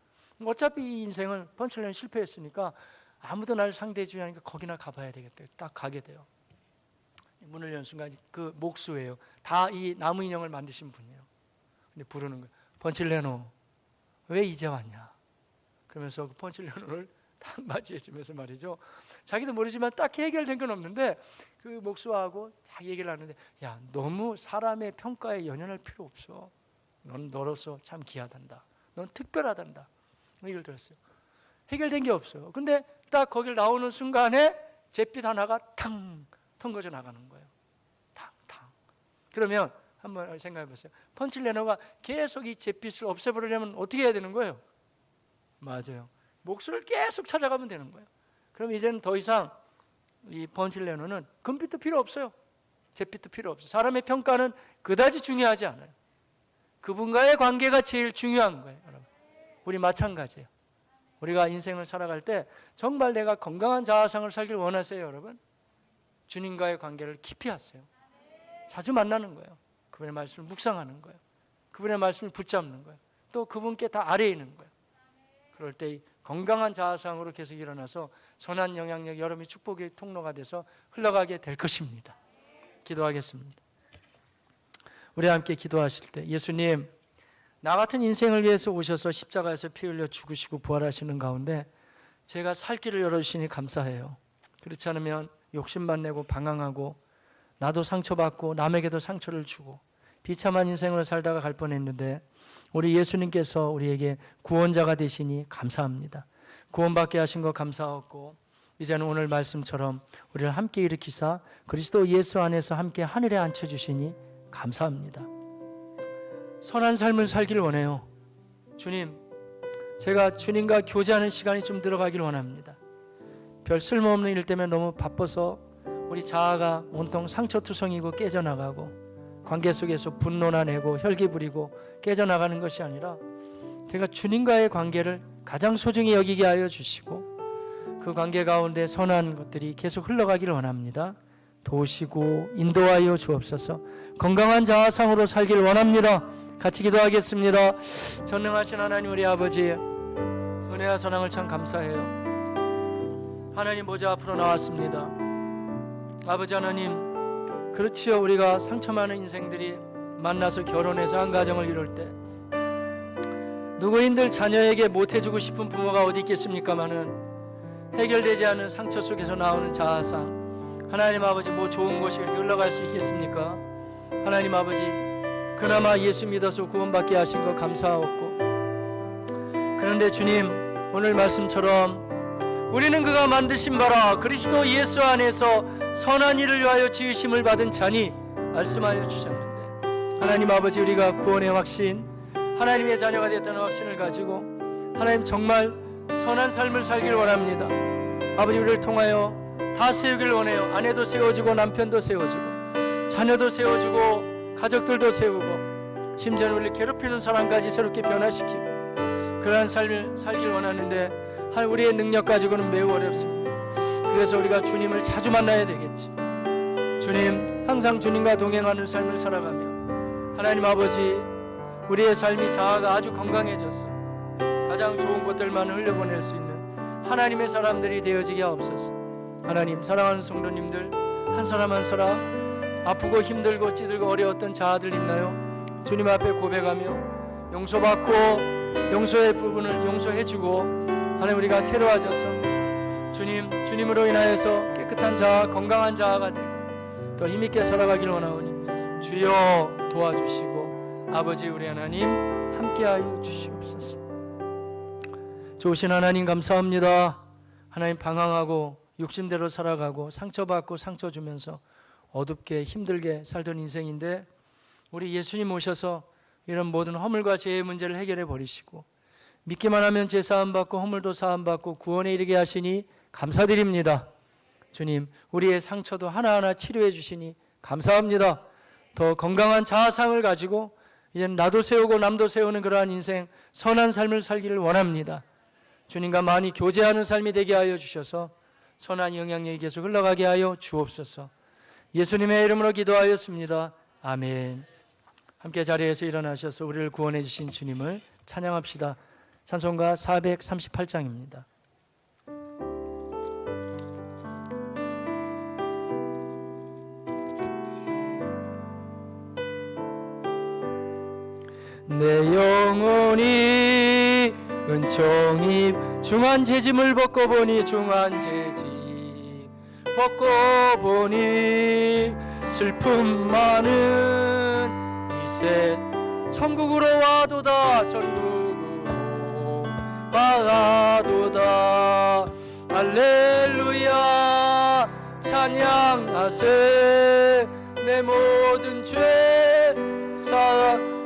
어차피 이 인생을 펀칠레는 실패했으니까 아무도 나를 상대해 주지 않으니까 거기나 가봐야 되겠다. 딱 가게 돼요. 문을 연 순간 그 목수예요. 다 이 나무 인형을 만드신 분이에요. 근데 부르는 거예요. 펀칠레노 왜 이제 왔냐? 그러면서 그 펀칠레노를 딱 맞이해 주면서 말이죠. 자기도 모르지만 딱히 해결된 건 없는데 그 목수하고 다 얘기를 하는데 야 너무 사람의 평가에 연연할 필요 없어. 넌 너로서 참 귀하단다. 넌 특별하단다. 얘기를 들었어요. 해결된 게 없어요. 근데 딱 거길 나오는 순간에 잿빛 하나가 탕 턴거져 나가는 거예요. 탕. 그러면 한번 생각해 보세요. 펀칠레노가 계속 이 잿빛을 없애버리려면 어떻게 해야 되는 거예요? 맞아요. 목수를 계속 찾아가면 되는 거예요. 그럼 이제는 더 이상 이 펀칠레노는 금빛도 필요 없어요. 잿빛도 필요 없어요. 사람의 평가는 그다지 중요하지 않아요. 그분과의 관계가 제일 중요한 거예요. 여러분. 우리 마찬가지예요. 우리가 인생을 살아갈 때 정말 내가 건강한 자아상을 살길 원하세요, 여러분? 주님과의 관계를 깊이 하세요. 자주 만나는 거예요. 그분의 말씀을 묵상하는 거예요. 그분의 말씀을 붙잡는 거예요. 또 그분께 다 아래에 있는 거예요. 그럴 때 건강한 자아상으로 계속 일어나서 선한 영향력, 여러분이 축복의 통로가 돼서 흘러가게 될 것입니다. 기도하겠습니다. 우리 함께 기도하실 때 예수님, 나 같은 인생을 위해서 오셔서 십자가에서 피 흘려 죽으시고 부활하시는 가운데 제가 살 길을 열어주시니 감사해요. 그렇지 않으면 욕심만 내고 방황하고 나도 상처받고 남에게도 상처를 주고 비참한 인생을 살다가 갈 뻔했는데 우리 예수님께서 우리에게 구원자가 되시니 감사합니다. 구원받게 하신 거 감사하고 이제는 오늘 말씀처럼 우리를 함께 일으키사 그리스도 예수 안에서 함께 하늘에 앉혀주시니 감사합니다. 선한 삶을 살기를 원해요. 주님, 제가 주님과 교제하는 시간이 좀 들어가길 원합니다. 별 쓸모없는 일 때문에 너무 바빠서 우리 자아가 온통 상처투성이고 깨져나가고 관계 속에서 분노나 내고 혈기 부리고 깨져나가는 것이 아니라 제가 주님과의 관계를 가장 소중히 여기게 하여 주시고 그 관계 가운데 선한 것들이 계속 흘러가기를 원합니다. 도우시고 인도하여 주옵소서. 건강한 자아상으로 살기를 원합니다. 같이 기도하겠습니다. 전능하신 하나님 우리 아버지, 은혜와 사랑을 참 감사해요. 하나님 보좌 앞으로 나왔습니다. 아버지 하나님, 그렇지요. 우리가 상처 많은 인생들이 만나서 결혼해서 한 가정을 이룰 때 누구인들 자녀에게 못해주고 싶은 부모가 어디 있겠습니까마는 해결되지 않은 상처 속에서 나오는 자아상, 하나님 아버지 뭐 좋은 것이 이렇게 흘러갈 수 있겠습니까? 하나님 아버지, 그나마 예수 믿어서 구원받게 하신 거 감사하옵고, 그런데 주님, 오늘 말씀처럼 우리는 그가 만드신 바라 그리스도 예수 안에서 선한 일을 위하여 지으심을 받은 자니 말씀하여 주셨는데, 하나님 아버지, 우리가 구원의 확신, 하나님의 자녀가 됐다는 확신을 가지고 하나님 정말 선한 삶을 살길 원합니다. 아버지, 우리를 통하여 다 세우길 원해요. 아내도 세워지고 남편도 세워지고 자녀도 세워지고 가족들도 세우고 심지어 우리를 괴롭히는 사람까지 새롭게 변화시키고 그러한 삶을 살길 원하는데 우리의 능력 가지고는 매우 어렵습니다. 그래서 우리가 주님을 자주 만나야 되겠지. 주님, 항상 주님과 동행하는 삶을 살아가며 하나님 아버지, 우리의 삶이 자아가 아주 건강해져서 가장 좋은 것들만 흘려보낼 수 있는 하나님의 사람들이 되어지게 하옵소서. 하나님, 사랑하는 성도님들 한 사람 한 사람 아프고 힘들고 찌들고 어려웠던 자아들 있나요? 주님 앞에 고백하며 용서받고 용서의 부분을 용서해주고 하나님, 우리가 새로워져서 주님으로 인하여서 깨끗한 자아, 건강한 자아가 되고 더 힘있게 살아가길 원하오니 주여 도와주시고 아버지 우리 하나님 함께하여 주시옵소서. 좋으신 하나님 감사합니다. 하나님, 방황하고 육신대로 살아가고 상처받고 상처 주면서 어둡게 힘들게 살던 인생인데 우리 예수님 오셔서 이런 모든 허물과 죄의 문제를 해결해 버리시고 믿기만 하면 죄 사함 받고 허물도 사함 받고 구원에 이르게 하시니 감사드립니다. 주님, 우리의 상처도 하나하나 치료해 주시니 감사합니다. 더 건강한 자아상을 가지고 이제는 나도 세우고 남도 세우는 그러한 인생, 선한 삶을 살기를 원합니다. 주님과 많이 교제하는 삶이 되게 하여 주셔서 선한 영향력이 계속 흘러가게 하여 주옵소서. 예수님의 이름으로 기도하였습니다. 아멘. 함께 자리에서 일어나셔서 우리를 구원해 주신 주님을 찬양합시다. 찬송가 438장입니다. 내 영혼이 은총이 중한 재짐을 벗고 보니 중한 재짐 벗고 보니 슬픔 많은 이세 천국으로 와도다 천국으로 와도다 할렐루야 찬양하세 내 모든 죄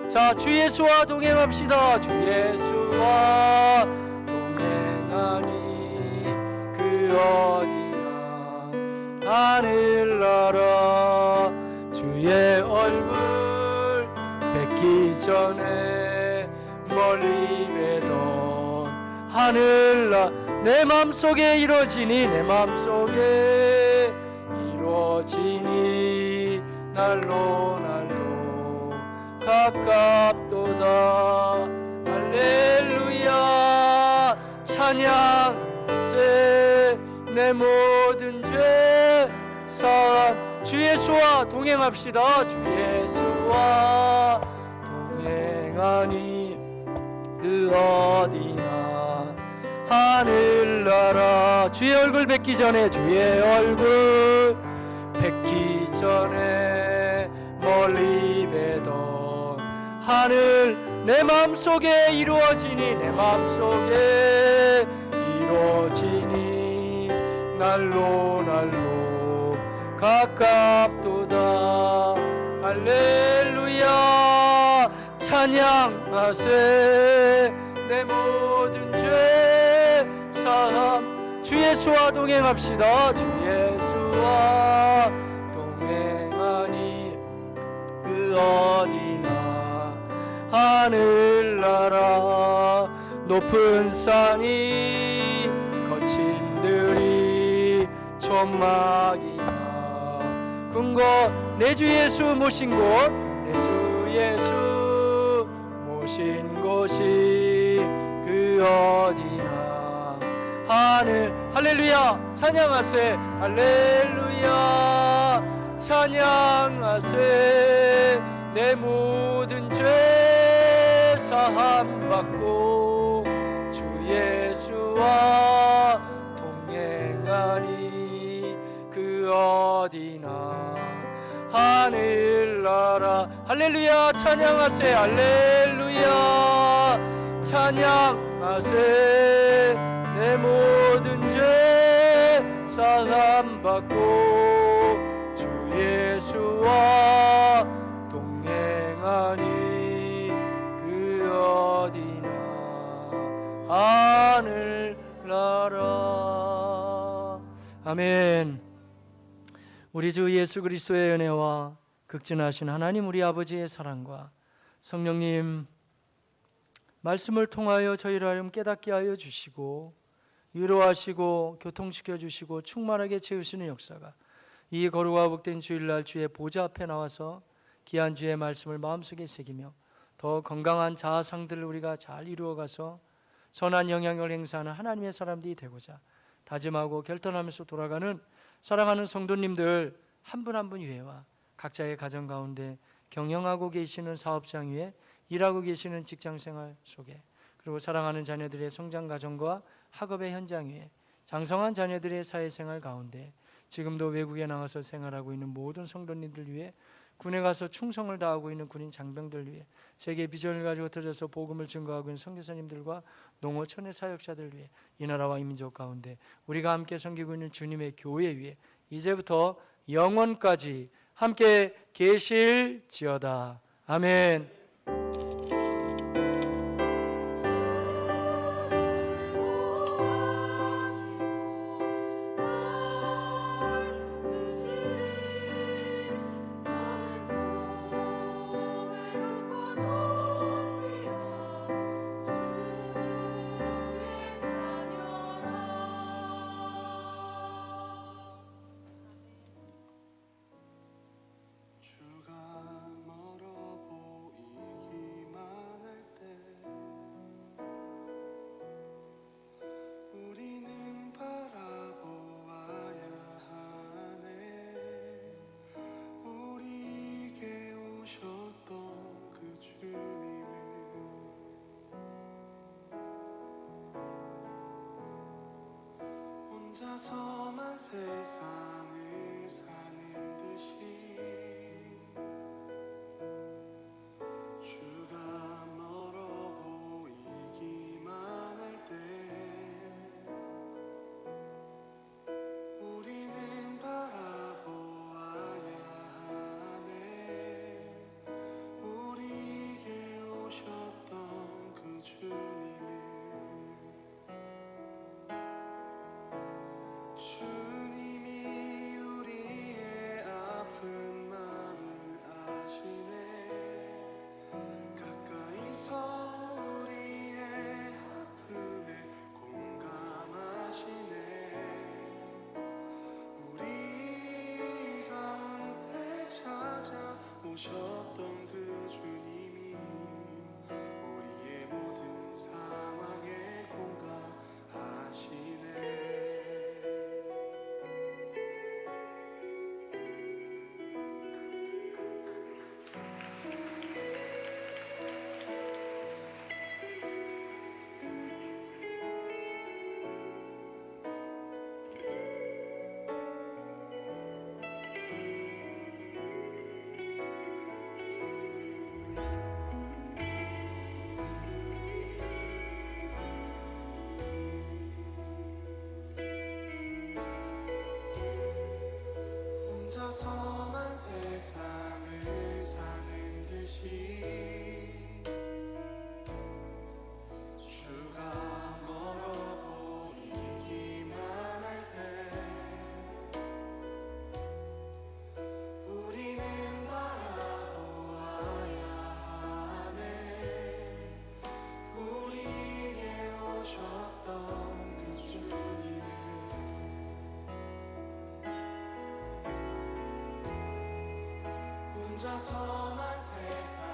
자, 주 예수와 동행합시다. 주 예수와 동행하니 그 어디나 하늘나라 주의 얼굴 뵙기 전에 멀리 뵈던 하늘나 내 맘속에 이루어지니 내 맘속에 이루어지니 날로 가깝도다 할렐루야 찬양세 내 모든 죄 사함 주 예수와 동행합시다. 주 예수와 동행하니 그 어디나 하늘나라 주의 얼굴 뵙기 전에 주의 얼굴 뵙기 전에 멀리 뵈던 하늘 내 맘속에 이루어지니 내 맘속에 이루어지니 날로 가깝도다 할렐루야 찬양하세 내 모든 죄 사함 주 예수와 동행합시다. 주 예수와 동행하니 그 어디나 하늘나라 높은 산이 거친 들이 천막이나 궁궐 내 주 예수 모신 곳 내 주 예수 모신 곳이 그 어디나 하늘 할렐루야 찬양하세 할렐루야 찬양하세 내 모든 죄 사함 받고 주 예수와 동행하니 그 어디나 하늘나라 할렐루야 찬양하세 할렐루야 찬양하세 내 모든 죄 사함 받고 주 예수와 동행하니 그 어디나 하늘나라 아멘. 우리 주 예수 그리스도의 은혜와 극진하신 하나님 우리 아버지의 사랑과 성령님 말씀을 통하여 저희를 하여 깨닫게 하여 주시고 위로하시고 교통시켜 주시고 충만하게 채우시는 역사가 이 거룩하고 복된 주일날 주의 보좌 앞에 나와서 귀한 주의 말씀을 마음속에 새기며 더 건강한 자아상들을 우리가 잘 이루어가서 선한 영향력을 행사하는 하나님의 사람들이 되고자 다짐하고 결단하면서 돌아가는 사랑하는 성도님들 한 분 한 분 위에와 각자의 가정 가운데 경영하고 계시는 사업장 위에 일하고 계시는 직장생활 속에 그리고 사랑하는 자녀들의 성장 과정과 학업의 현장 위에 장성한 자녀들의 사회생활 가운데 지금도 외국에 나가서 생활하고 있는 모든 성도님들 위해 군에 가서 충성을 다하고 있는 군인 장병들 위해 세계 비전을 가지고 들어서 복음을 증거하고 있는 선교사님들과 농어촌의 사역자들 위해 이 나라와 이 민족 가운데 우리가 함께 섬기고 있는 주님의 교회 위에 이제부터 영원까지 함께 계실지어다. 아멘. 주가 멀어 보이기만 할 때 우리는 바라보아야 하네. 우리에게 오셨던 그 주님을 혼자서만 세상을 사는 듯이 주가 멀어 보이기만 할 때 우리는 바라보아야 하네. 우리에게 오셨던 그 주님을 주님이 우리의 아픈 마음을 아시네. 가까이서 우리의 아픔에 공감하시네. 우리 가운데 찾아오셨던 그 주님이 우리의 모든 상황에 공감하시네. 혼자서만 세상을 사는 듯이 주가 멀어 보이기만 할 때 우리는 바라보아야 하네. 우리에게 오셨던 그 주님을 혼자서만 세상